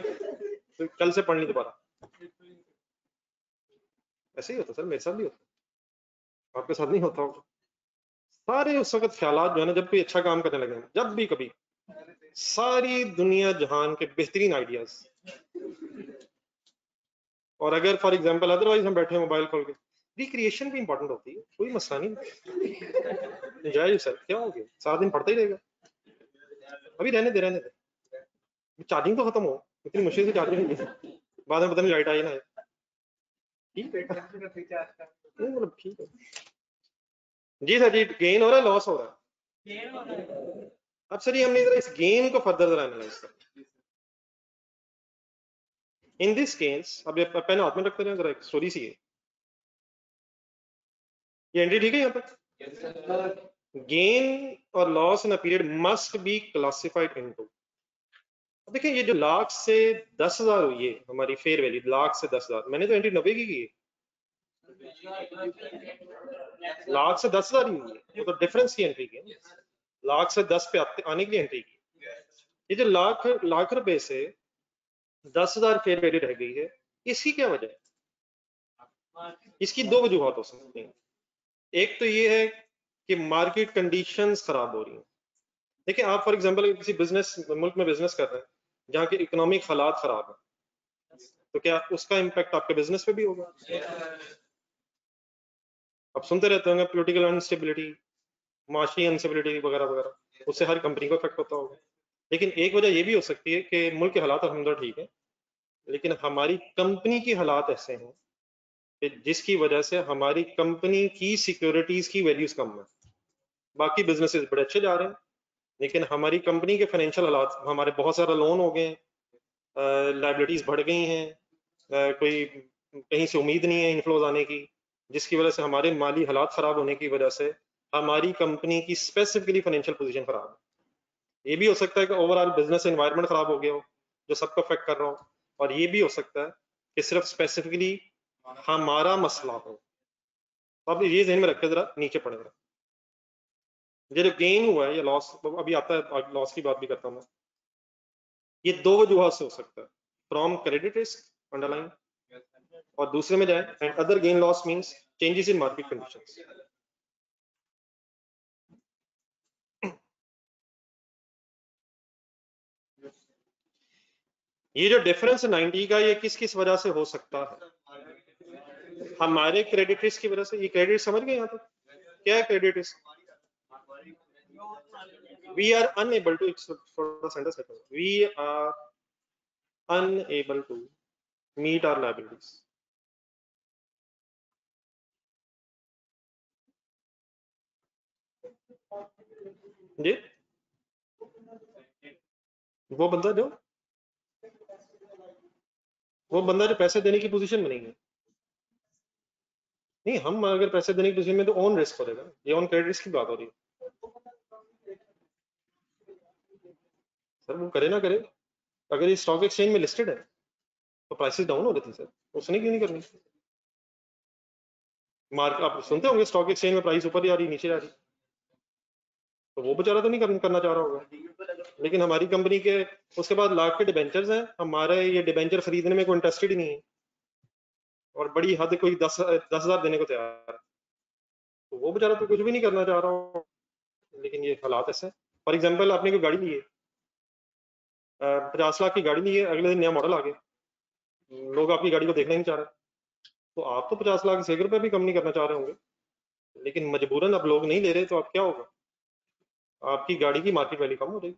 तो कल से पढ़ नहीं दोबारा। ऐसे ही होता सर, मेरे साथ भी होता, आपके साथ नहीं होता होगा। सारे उस वक्त ख्यालात जो है ना, जब कोई अच्छा काम करने लगे, जब भी कभी, सारी दुनिया जहान के बेहतरीन आइडियाज, और अगर फॉर एग्जांपल अदरवाइज हम बैठे मोबाइल खोल के, रिक्रिएशन भी इंपॉर्टेंट होती है, कोई मसला नहीं, एंजॉय योरसेल्फ, क्या हो गया, सारा दिन पढ़ता ही रहेगा, अभी रहने दे, चार्जिंग तो खत्म हो, इतनी मुश्किल से चार्जिंग है, बाद में पता नहीं लाइट आई ना, ठीक है मतलब ठीक है जी सर जी। गेन हो रहा है, लॉस हो रहा है? अब सर ये हमने जरा इस गेन को फर्दर जरा एनालाइज कर, इन दिस केस, अब पेन हाथ में रखते हैं, जरा एक स्टोरी सी है, ये एंट्री ठीक है यहाँ तक? गेन और loss in a period must be classified into, देखिए ये जो लाख से 10,000 हुई है हमारी फेयर वैल्यू, लाख से 10,000, मैंने तो एंट्री 90 की है, लाख से 10,000 ही हुई है, वो तो डिफरेंस की एंट्री की, लाख से 10 पे आने की एंट्री की। ये जो लाख रुपए से 10,000 फेयर वैल्यू रह गई है, इसकी क्या वजह है? इसकी दो वजूहत हो सकती हैं। एक तो ये है कि मार्केट कंडीशंस खराब हो रही हैं। देखिए आप फॉर एग्जांपल किसी बिजनेस मुल्क में बिजनेस कर रहे हैं जहाँ के इकोनॉमिक हालात खराब है, तो क्या उसका इम्पैक्ट आपके बिजनेस पे भी होगा? आप सुनते रहते होंगे पॉलिटिकल अनस्टेबिलिटी, माशी अनस्टेबिलिटी वगैरह वगैरह, उससे हर कंपनी को इफेक्ट होता होगा। लेकिन एक वजह ये भी हो सकती है कि मुल्क के हालात अल्हम्दुलिल्लाह ठीक है, लेकिन हमारी कंपनी के हालात ऐसे हैं कि जिसकी वजह से हमारी कंपनी की सिक्योरिटीज की वैल्यूज कम है। बाकी बिजनेसेस बड़े अच्छे जा रहे हैं, लेकिन हमारी कंपनी के फाइनेंशियल हालात, हमारे बहुत सारा लोन हो गए, लाइबिलिटीज बढ़ गई हैं, कोई कहीं से उम्मीद नहीं है इनफ्लोज आने की, जिसकी वजह से हमारे माली हालात खराब होने की वजह से हमारी कंपनी की स्पेसिफिकली फाइनेंशियल पोजीशन खराब है। ये भी हो सकता है कि ओवरऑल बिजनेस एनवायरनमेंट खराब हो गया हो जो सबको अफेक्ट कर रहा हो, और ये भी हो सकता है कि सिर्फ स्पेसिफिकली हमारा मसला हो। तो आप ये जहन में रखें, जरा नीचे पड़ेगा ये जो गेन हुआ है या लॉस, अभी आता है, लॉस की बात भी करता हूँ, ये दो वजूहत से हो सकता है, फ्रॉम क्रेडिट रिस्क अंडरलाइन, और दूसरे में जाए and other gain loss means changes in market conditions. ये जो डिफरेंस 90 का, ये किस किस वजह से हो सकता है? हमारे क्रेडिट रिस्क की वजह से। ये क्रेडिट समझ गए यहाँ तक? क्या है credit risk? We are unable to, we are unable to meet our liabilities. जी, वो बंदा जो पैसे देने की पोजीशन में नहीं है। नहीं, हम अगर पैसे देने की पोजीशन में तो ऑन रिस्क हो जाएगा, ये ऑन क्रेडिट रिस्क की बात हो रही है। सर वो करे ना करे, अगर ये स्टॉक एक्सचेंज में लिस्टेड है तो प्राइसेस डाउन हो रही थी सर, उसने क्यों नहीं करनी? मार्केट आप सुनते होंगे स्टॉक एक्सचेंज में प्राइस ऊपर जा रही, नीचे जा रही, तो वो बेचारा तो नहीं करना चाह रहा होगा। लेकिन हमारी कंपनी के उसके बाद लाख के डिबेंचर्स हैं, हमारे ये डिबेंचर खरीदने में कोई इंटरेस्टेड ही नहीं है, और बड़ी हद कोई 10,000 देने को तैयार है, तो वो बेचारा तो कुछ भी नहीं करना चाह रहा हो। लेकिन ये हालात ऐसे। फॉर एग्जाम्पल आपने कोई गाड़ी ली है, 50 लाख की गाड़ी ली है, अगले दिन नया मॉडल आ गया, लोग आपकी गाड़ी को देखना ही नहीं चाह रहे, तो आप तो 50 लाख से 1 रुपए भी कम नहीं करना चाह रहे होंगे, लेकिन मजबूरन अब लोग नहीं ले रहे, तो अब क्या होगा? आपकी गाड़ी की मार्केट वैल्यू कम हो जाएगी,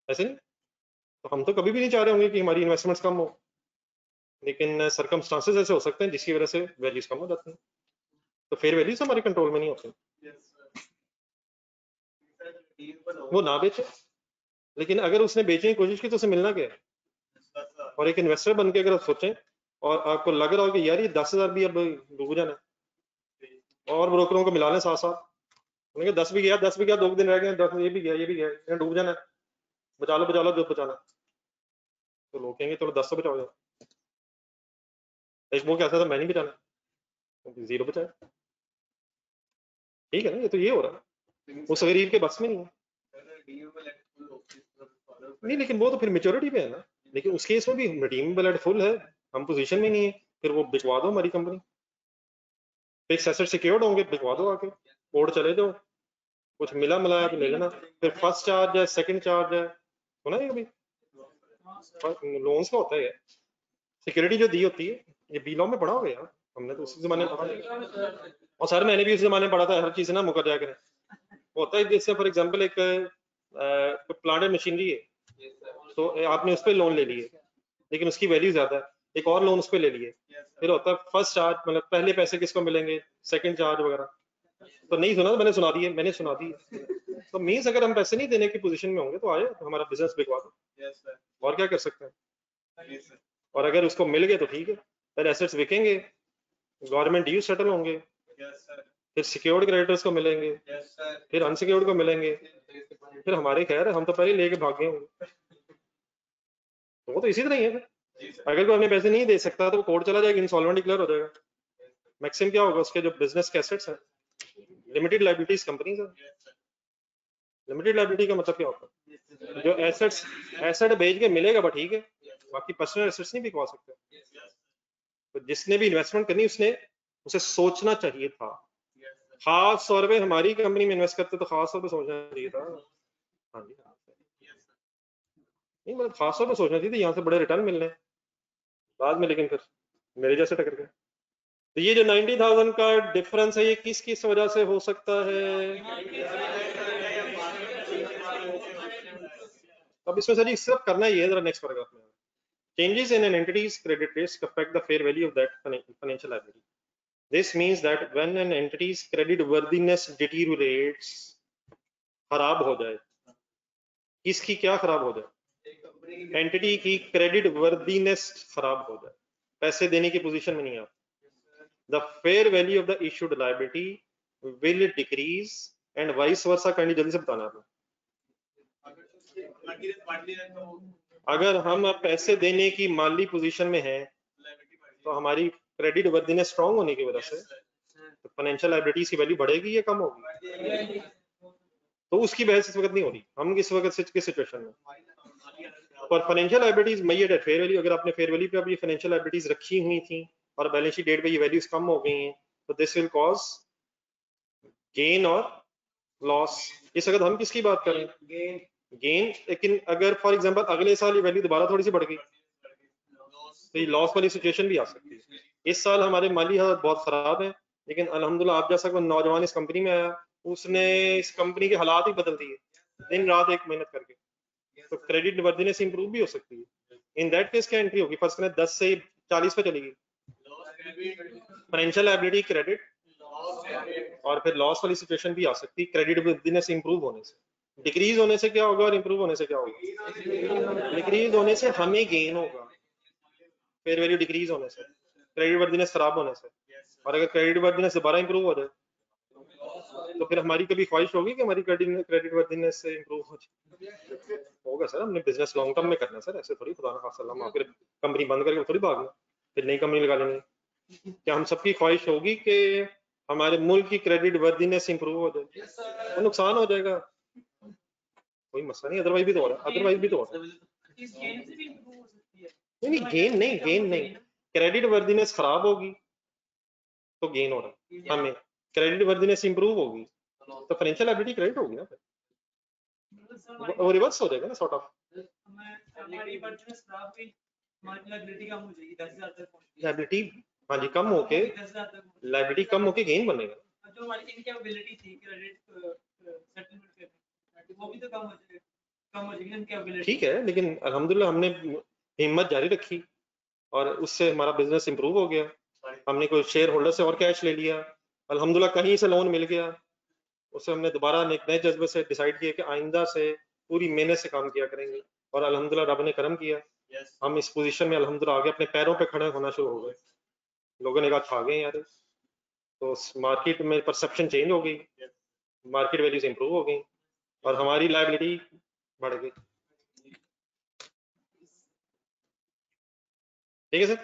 ऐसे नहीं? तो हम तो कभी भी नहीं चाह रहे होंगे कि हमारी इन्वेस्टमेंट्स कम हो, लेकिन सरकमस्टांसेस ऐसे हो सकते हैं जिसकी वजह से वैल्यूज कम हो जाती हैं, तो फेयर वैल्यूज हमारे कंट्रोल में नहीं होते। वो ना बेचे, लेकिन अगर उसने बेचने की कोशिश की तो उसे मिलना क्या है? और एक इन्वेस्टर बन के अगर आप सोचें और आपको लग रहा हो कि यार ये 10,000 भी अब डूब जाना, और ब्रोकरों को मिला लें साथ साथ, उन्होंने 10 भी गया, 10 भी गया, 2 दिन रह गए, 10 ये भी गया, ये भी गया, डूब जाना, बचा लो जो बचाना, तो लोग कहेंगे चलो 10 तो बचाओ जाओ। एक वो कहता था मैं नहीं बचाना, 0 बचाए, ठीक है ना? ये तो ये हो रहा है, उस गरीब के बस में नहीं है। नहीं, लेकिन वो तो फिर मेच्योरिटी पे है ना, लेकिन उस केस में भी रिडीमेबल एट फुल है, हम पोजीशन में नहीं है, फिर वो बिकवा दो हमारी कंपनी, फिक्स एसेट सिक्योर्ड होंगे, बिकवा दो आके, कोर्ट चले जाओ, कुछ मिला मिलाया तो ले लेना, फिर फर्स्ट चार्ज है, सेकंड चार्ज है, सुना है अभी लोन्स का होता है, सिक्योरिटी जो दी होती है, ये बी लॉ में पढ़ा होगा यार, हमने तो उसी जमाने में पढ़ा, और सर मैंने भी उसी जमाने में पढ़ा था, हर चीज ना मुकर जाया करें, होता है जैसे फॉर एग्जांपल एक प्लांट एंड मशीनरी है, तो आपने उस पर लोन ले लिए, लेकिन उसकी वैल्यू ज्यादा है, एक और लोन उस पर ले लिए, फिर होता है फर्स्ट चार्ज, मतलब पहले पैसे किसको मिलेंगे, सेकंड चार्ज वगैरह, तो नहीं सुना, मैंने सुना दी। तो मीन्स अगर हम पैसे नहीं देने की पोजीशन में होंगे तो आए तो हमारा बिजनेस बिकवा दो, और क्या कर सकते हैं, और अगर उसको मिल गए तो ठीक है, फिर एसेट्स बिकेंगे, गवर्नमेंट ड्यू सेटल होंगे, फिर सिक्योर्ड क्रेडिटर्स को मिलेंगे, फिर अनसिक्योर्ड को मिलेंगे, फिर हमारे खैर हम तो पहले लेके भाग गए होंगे, तो वो तो इसी तरह ही है फिर। अगर कोई अपने पैसे नहीं दे सकता तो कोर्ट चला जाएगा, इंसॉल्वेंट डिक्लेयर हो जाएगा, मैक्सिमम क्या होगा उसके जो बिजनेस के एसेट्स हैं, लिमिटेड लायबिलिटीज कंपनीज है, लिमिटेड लायबिलिटी का मतलब क्या होता है, जो एसेट बेच के मिलेगा बट ठीक है, बाकी पर्सनल एसेट्स नहीं बिकवा सकते। तो जिसने भी इन्वेस्टमेंट करनी उसने उसे सोचना चाहिए था, खास तौर पे हमारी कंपनी में इन्वेस्ट करते तो खास तौर पे सोचना चाहिए था। हाँ जी, नहीं मतलब खास तौर पे सोचना चाहिए था, यहाँ से बड़े रिटर्न मिलने, बाद में, लेकिन फिर मेरे जैसे टकर गए। तो ये जो 90,000 का डिफरेंस है ये किस किस वजह से हो सकता है? अब इसमें सर सिर्फ करना ही है, जरा नेक्स्ट पैराग्राफ में। Changes in an entity's credit risk affect the fair value of that financial liability. This means that when an entity's credit worthiness deteriorates, खराब हो जाए, किसकी क्या खराब हो जाए? एंटिटी की क्रेडिट वर्दीनेस खराब हो जाए, पैसे देने की पोजीशन में नहीं आता, the fair value of the issued liability will decrease and vice versa। करनी जल्दी से बताना आपने। अगर हम पैसे देने की माली पोजीशन में हैं तो हमारी क्रेडिट वर्दीनेस स्ट्रांग होने की वजह से तो फाइनेंशियल लायबिलिटीज की वैल्यू बढ़ेगी या कम होगी? तो उसकी बहस इस वक्त नहीं हो रही। हम इस वक्त किस सिचुएशन में, और financial liabilities measured eight fair value, अगर आपने फेयर वैल्यू पे अब ये फाइनेंशियल लायबिलिटीज रखी हुई थी और बैलेंस शीट डेट पे ये वैल्यूज कम हो गई हैं, तो दिस विल कॉज गेन और लॉस। इस वक्त हम किसकी बात करें? गेन। लेकिन अगर फॉर एग्जांपल अगले साल ये वैल्यू दोबारा थोड़ी सी बढ़ गई तो ये लॉस वाली सिचुएशन भी आ सकती है। इस साल हमारे माली हालत बहुत खराब है, लेकिन अल्हम्दुलिल्लाह आप जैसा कोई नौजवान इस कंपनी में आया, उसने इस कंपनी के हालात ही बदल दिए दिन रात एक मेहनत करके, तो क्रेडिट वर्दीनेस इंप्रूव भी हो सकती है। इन दैट केस क्या एंट्री होगी? फर्स्ट में 10 से 40 पे चलेगी फाइनेंशियल लायबिलिटी क्रेडिट, और फिर लॉस वाली सिचुएशन भी आ सकती है क्रेडिट वर्दीनेस इंप्रूव होने से। डिक्रीज होने से क्या होगा और इंप्रूव होने से क्या होगा? डिक्रीज होने से हमें गेन होगा, फेयर वैल्यू डिक्रीज होने से, क्रेडिट वर्दीनेस खराब होने से। और अगर क्रेडिट वर्दीनेस दोबारा इंप्रूव हो जाए तो फिर हमारी कभी ख्वाहिश होगी कि हमारी क्रेडिट वर्दीनेस से इंप्रूव हो जाए? होगा सर, हमने बिजनेस लॉन्ग टर्म में करना है सर, ऐसे थोड़ी खुदा ना खासा हम फिर कंपनी बंद करके थोड़ी भागना, फिर नई कंपनी लगा लेंगे। क्या हम सबकी ख्वाहिश होगी कि हमारे मुल्क की क्रेडिट वर्दीनेस इंप्रूव हो जाए? वो नुकसान हो जाएगा, कोई मसला नहीं, अदरवाइज भी तो हो रहा है, अदरवाइज भी तो हो रहा है। इस गेन से भी improve हो सकती है। नहीं गेन नहीं, गेन नहीं, क्रेडिट वर्दीनेस खराब होगी तो गेन हो रहा है हमें, क्रेडिट वर्दीनेस इंप्रूव होगी तो फाइनेंशियल लायबिलिटी क्रेडिट होगी ना, फिर वो रिवर्स हो जाएगा ना सॉर्ट ऑफ। हमारी वर्दीनेस खराब हुई, हमारी लायबिलिटी कम हो जाएगी, 10,000 तक पहुंच लायबिलिटी हाँ जी कम होके, 10,000 तक, लायबिलिटी कम होके गेन बनेगा। जो हमारी इनकैपेबिलिटी थी क्रेडिट सेटलमेंट करने, वो भी तो कम हो जाएगी, कम हो जाएगी इनकैपेबिलिटी। ठीक है, लेकिन अल्हम्दुलिल्लाह हमने हिम्मत जारी रखी और उससे हमारा बिजनेस इंप्रूव हो गया। हमने कोई शेयर होल्डर से और कैश ले लिया, अल्हम्दुलिल्लाह कहीं से लोन मिल गया, उससे हमने दोबारा नए जज्बे से डिसाइड किया कि आइंदा से पूरी मेहनत से काम किया करेंगे, और अल्हम्दुलिल्लाह रब ने करम किया, हम इस पोजीशन में अल्हम्दुलिल्लाह आगे अपने पैरों पे खड़े होना शुरू हो गए। लोगों ने कहा खा गए यार, तो मार्केट में परसेप्शन चेंज हो गई, मार्केट वैल्यूज इंप्रूव हो गई और हमारी लायबिलिटी बढ़ गई। ठीक है sir.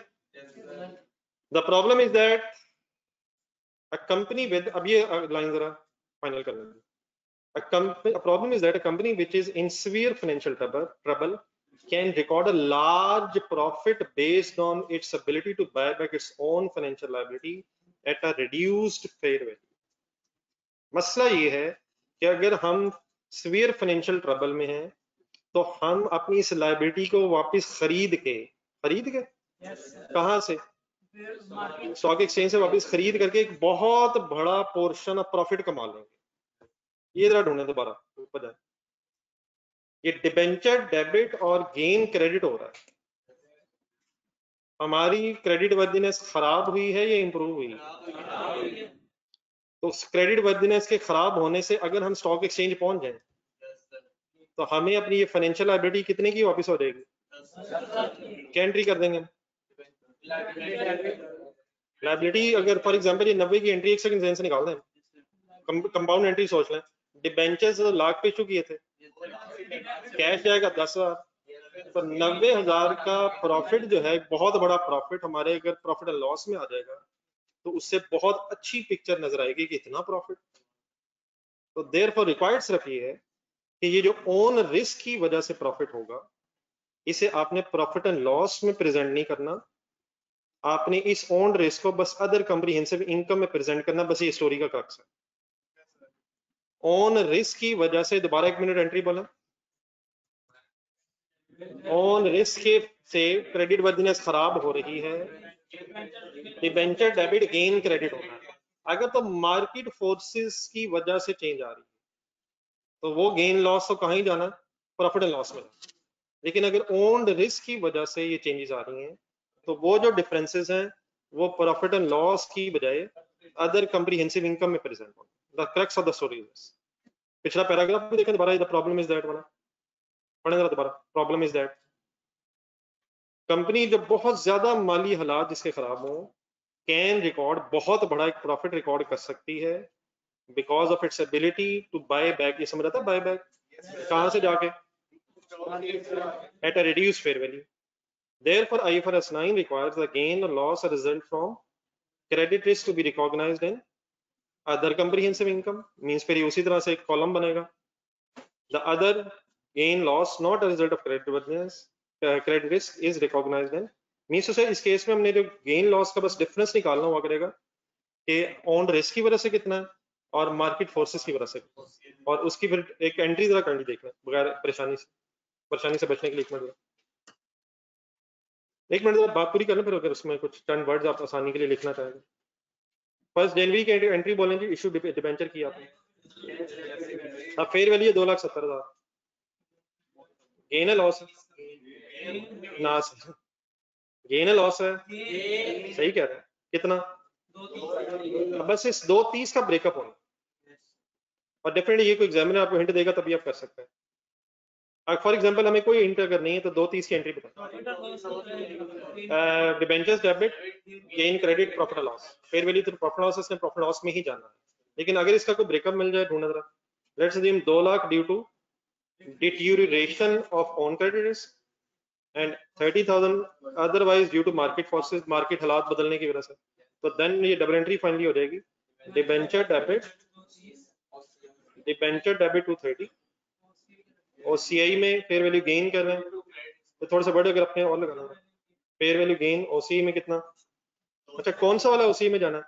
The problem is that a company with, अब ये लाइन जरा फाइनल कर लेंगे। A problem is that a company which is in severe financial trouble can record a large profit based on its ability to buy back its own financial liability at a reduced fair value. मसला ये है कि अगर हम severe financial trouble में हैं तो हम अपनी इस लायबिलिटी को वापस खरीद के कहाँ से? स्टॉक एक्सचेंज से वापस खरीद करके एक बहुत बड़ा पोर्शन ऑफ प्रॉफिट कमा लेंगे। ये जरा ढूंढे दोबारा ऊपर जाए, ये डिबेंचर डेबिट और गेन क्रेडिट हो रहा है। हमारी क्रेडिट वर्दीनेस खराब हुई है या इंप्रूव हुई? तो क्रेडिट वर्दीनेस के खराब होने से अगर हम स्टॉक एक्सचेंज पहुंच जाए तो हमें अपनी ये फाइनेंशियल लायबिलिटी कितने की वापस हो जाएगी? क्या एंट्री कर देंगे? लायबिलिटी अगर फॉर एग्जांपल ये 90 की एंट्री, एक सेकंड से निकाल दें, कंपाउंड एंट्री सोच लें, डिबेंचर्स लाख पे इशू किए थे, कैश जाएगा 10,000, तो 90,000 का प्रॉफिट जो है बहुत बड़ा प्रॉफिट हमारे अगर प्रॉफिट एंड लॉस में आ जाएगा तो उससे बहुत अच्छी पिक्चर नजर आएगी कि इतना प्रॉफिट। तो देयरफॉर रिक्वायर्ड सिर्फ ये है कि ये जो ओन रिस्क की वजह से प्रॉफिट होगा इसे आपने प्रॉफिट एंड लॉस में प्रेजेंट नहीं करना, आपने इस ओन रिस्क को बस अदर कॉम्प्रिहेंसिव इनकम में प्रेजेंट करना, बस ये स्टोरी का क्रक्स है। ओन रिस्क की वजह से, दोबारा 1 मिनट एंट्री बोला, ऑन रिस्क से क्रेडिट वर्दिनेस खराब हो रही है, डिबेंचर डेबिट गेन क्रेडिट होना है। अगर तो मार्केट फोर्सेस की वजह से चेंज आ रही है तो वो गेन लॉस तो कहाँ ही जाना, प्रॉफिट एंड लॉस में। लेकिन अगर ओन्ड रिस्क की वजह से ये चेंजेस आ रही हैं तो वो जो डिफरेंसेस हैं वो प्रॉफिट एंड लॉस की बजाय अदर कॉम्प्रिहेंसिव इनकम में प्रेजेंट हो। The crux of the story is this. पिछला पैराग्राफ भी देखें दोबारा, द प्रॉब्लम इज दैट वाला पढ़ें जरा दोबारा। प्रॉब्लम इज दैट कंपनी जब बहुत ज्यादा माली हालात जिसके खराब हो कैन रिकॉर्ड बहुत बड़ा एक प्रॉफिट रिकॉर्ड कर सकती है because of its ability to buy back. ये समझ रहा था बाय बैक कहां से जाके, at a reduce fair value. Therefore, IFRS 9 requires the gain or loss result from credit risk to be recognized in other comprehensive income. Means फिर उसी तरह से एक कॉलम बनेगा। The other gain loss not a result of credit worthiness, credit risk is recognized in। Means उसे इस case में हमने जो गेन लॉस का बस डिफरेंस निकालना हुआ करेगा कि ऑन रिस्क की वजह से कितना है और मार्केट फोर्सेस की वजह से, और उसकी फिर एक एंट्री जरा करनी देखना बगैर परेशानी से बचने के लिए। एक मिनट बात पूरी करना, फिर अगर उसमें कुछ चंद वर्ड्स आप आसानी के लिए लिखना चाहेंगे। फर्स्ट जनवरी की एंट्री बोलेंगे, इशू डिबेंचर किया आपने, अब फेयर वैल्यू है 2,70,000, गेन है लॉस है ना, गेन है लॉस है, सही कह रहे हैं, कितना, अब बस इस 2.30 का ब्रेकअप होना, और डेफिनेटली ये कोई एग्जामिनर आपको हिंट देगा तभी आप कर सकते हैं। फॉर एग्जांपल हमें कोई हिंट अगर नहीं है तो 2.30 की एंट्री बताओ। Debentures debit gain credit profit loss, fair value तो प्रॉफिट लॉस इसने प्रॉफिट लॉस में ही जाना है, लेकिन अगर इसका कोई ब्रेकअप मिल जाए ढूंढना जरा। Let's assume 2 lakh due to deterioration of on credit risk and 30,000 otherwise due to market forces, market हालात बदलने की वजह से, तो देन ये डबल एंट्री फाइनली हो जाएगी। डिबेंचर डेबिट 230, OCI में फेयर वैल्यू गेन कर रहे हैं तो थोड़ा सा बड़े अगर अपने और लगाना, फेयर वैल्यू गेन OCI में कितना, अच्छा कौन सा वाला OCI में जाना है,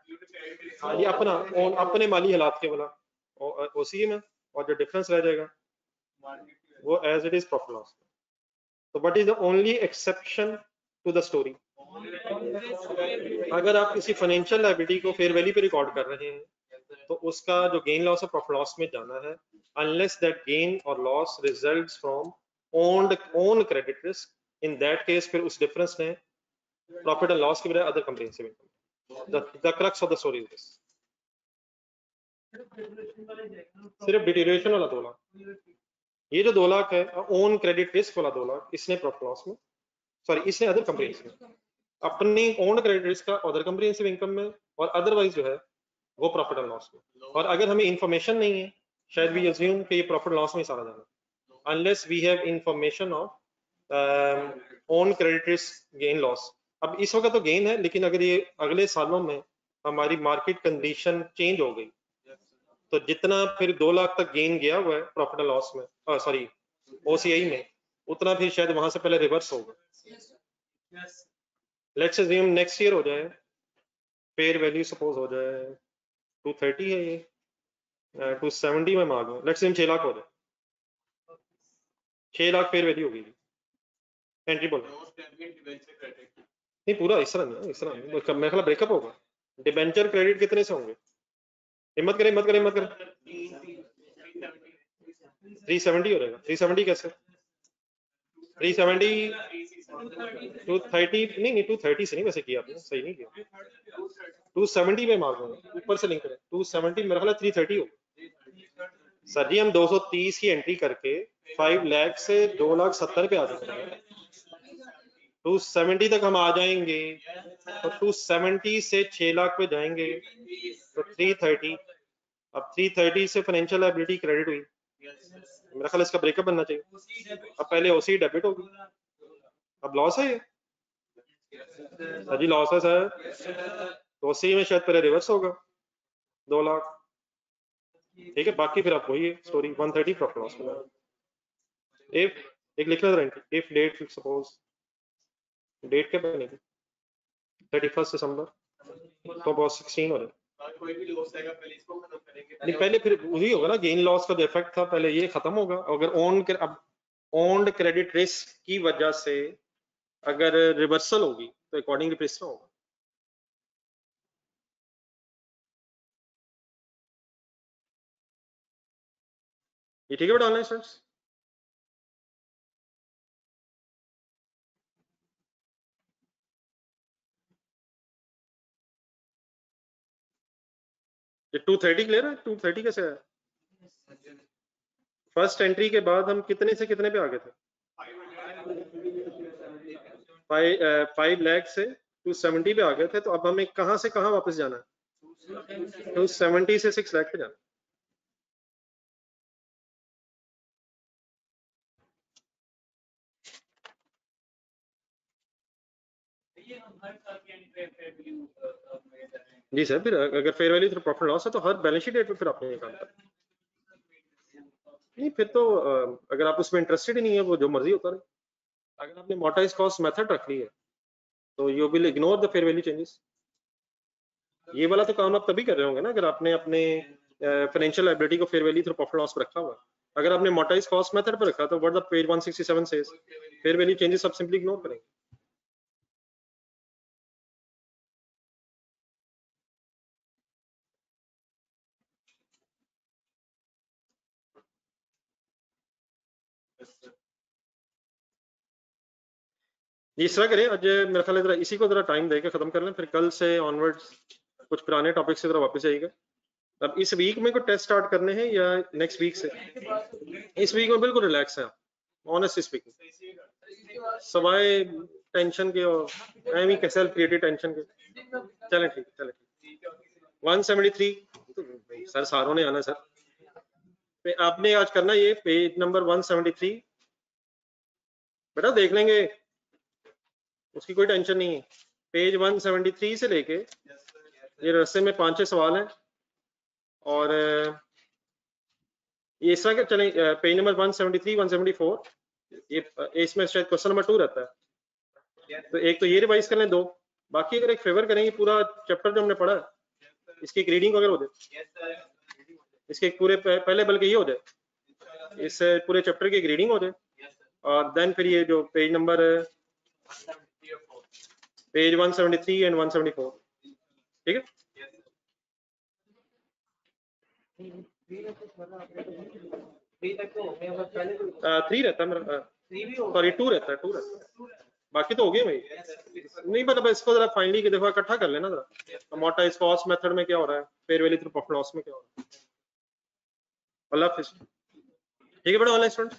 ये अपना अपने माली हालात के वाला OCI में, और जो डिफरेंस रह जाएगा वो as it is profit loss. तो what is the only exception to the story, अगर आप किसी फाइनेंशियल लायबिलिटी को फेयर वैल्यू पे रिकॉर्ड कर रहे हैं तो उसका जो गेन लॉस है प्रॉफिट लॉस में जाना है, unless that gain or loss results from own credit risk। in that case फिर उस डिफरेंस ने प्रॉफिट एंड लॉस की बजाय other comprehensive income. the crux of the story is this। सिर्फ डिटेरियोरेशन वाला 2 लाख, ये जो 2 लाख है ओन क्रेडिट रिस्क वाला 2 लाख, इसने प्रॉफिट लॉस में, सॉरी इसने अदर कॉम्प्रिहेंसिव, अपनी ओन क्रेडिट रिस्क का अदर कॉम्प्रिहेंसिव इनकम में, और अदरवाइज जो है वो प्रॉफिट एंड लॉस में। और अगर हमें इंफॉर्मेशन नहीं है, शायद वी अज्यूम कि ये प्रॉफिट लॉस में सारा जाना, unless we have information of own credit risk gain loss. अब इस वक्त तो गेन है, लेकिन अगर ये अगले सालों में हमारी मार्केट कंडीशन चेंज हो गई तो जितना फिर 2 लाख तक गेन गया हुआ है प्रॉफिट एंड लॉस में, सॉरी OCI में, उतना फिर शायद वहां से पहले रिवर्स होगा। लेट्स अज्यूम नेक्स्ट ईयर हो जाए, फेयर वैल्यू सपोज हो जाए 230 है, ये 270 में मांग, लेट्स अज्यूम 6 लाख हो जाए, 6 लाख फेयर वैल्यू होगी, एंट्री बोलो नहीं पूरा इस तरह नहीं, इस तरह नहीं, मेरे ख्याल ब्रेकअप होगा। डिबेंचर क्रेडिट कितने से होंगे, हिम्मत करें 370 हो जाएगा। 370 कैसे, 370 230 नहीं 230 से नहीं वैसे किया आपने, सही नहीं किया, 270 में मार्क होगा, ऊपर से लिंक करें 270, मेरा ख्याल 330 होगा। सर जी हम 230 की एंट्री करके 5 लाख से 2,70,000 पे आ जाएंगे, 270 तक हम आ जाएंगे, तो 270 से 6 लाख पे जाएंगे तो 330, अब 330 से फाइनेंशियल लायबिलिटी क्रेडिट हुई, मेरा ख्याल इसका ब्रेकअप बनना चाहिए। अब पहले OCI डेबिट होगी, अब लॉस है ये, जी लॉस है सर, तो OCI में शायद पहले रिवर्स होगा 2 लाख, ठीक है, बाकी फिर आप वही है स्टोरी 130 प्रॉफिट लॉस में। इफ एक लिखना जरा, इफ डेट सपोज डेट क्या बनेगी 31 दिसंबर तो बहुत 16 हो रहा है, नहीं पहले फिर वही होगा ना, गेन लॉस का जो इफेक्ट था पहले ये खत्म होगा, अगर ऑन अब ओन्ड क्रेडिट रिस्क की वजह से अगर रिवर्सल होगी तो अकॉर्डिंगली प्रिस ना होगा। ये ठीक है बेटा ऑनलाइन स्टूडेंट्स? ये 230 क्लियर है? 230 कैसे है? फर्स्ट एंट्री के बाद हम कितने से कितने पे आ गए थे? 5 लाख से 270 पे आ गए थे, तो अब हमें कहां से कहां वापस जाना है? 270 से 6 लाख पे जाना। ये हम हर साल की फेयर वैल्यू जी सर, फिर अगर fair value through profit loss है तो हर बैलेंस शीट डेट पे फिर आपने ये काम करना। नहीं फिर तो अगर आप उसमें इंटरेस्टेड ही नहीं है, वो जो मर्जी होता रहे। अगर आपने मोटाइज कॉस्ट मेथड रख ली है तो you will ignore the fair value changes. ये वाला तो काम आप तभी कर रहे होंगे ना अगर आपने अपने फाइनेंशियल लायबिलिटी को fair value through profit loss पर रखा हुआ। अगर आपने मोटाइज कॉस्ट मेथड पर रखा तो what the page 167 says, fair value changes आप सिंपली इग्नोर करेंगे। इस तरह करें, आज मेरा ख्याल है जरा इसी को जरा टाइम देकर खत्म कर लें, फिर कल से ऑनवर्ड्स कुछ पुराने टॉपिक से जरा वापस आएगा। अब इस वीक में कोई टेस्ट स्टार्ट करने हैं या नेक्स्ट वीक से? इस वीक में बिल्कुल रिलैक्स है ऑनेस्टली स्पीकिंग, सवाए टेंशन के और I mean self created tension के। चलें ठीक, चलें ठीक। 173 सर सारों ने आना सर। आपने आज करना ये पेज नंबर 173 बेटा देख लेंगे, उसकी कोई टेंशन नहीं है। पेज 173 से लेके ये रस्ते में 5-6 सवाल हैं और ये इस तरह के चलें। पेज नंबर 173 174 ये इसमें शायद क्वेश्चन नंबर 2 रहता है, तो एक तो ये रिवाइज कर लें, 2 बाकी अगर एक फेवर करेंगे पूरा चैप्टर जो हमने पढ़ा इसकी एक रीडिंग वगैरह हो जाए, इसके पूरे पहले बल्कि ये हो जाए, इस पूरे चैप्टर की एक रीडिंग हो जाए और देन फिर ये जो पेज नंबर पेज 173 एंड 174 ठीक है। 3 रहता है मेरा, सॉरी 2 रहता है, 2 रहता है, बाकी तो हो गए भाई। नहीं मतलब इसको जरा फाइनली की दफा इकट्ठा कर लेना जरा, मोटाइज कॉस्ट मेथड में क्या हो रहा है, fair value through profit loss में क्या हो रहा है। अल्लाह हाफिज़। ठीक है बेटा ऑनलाइन स्टूडेंट।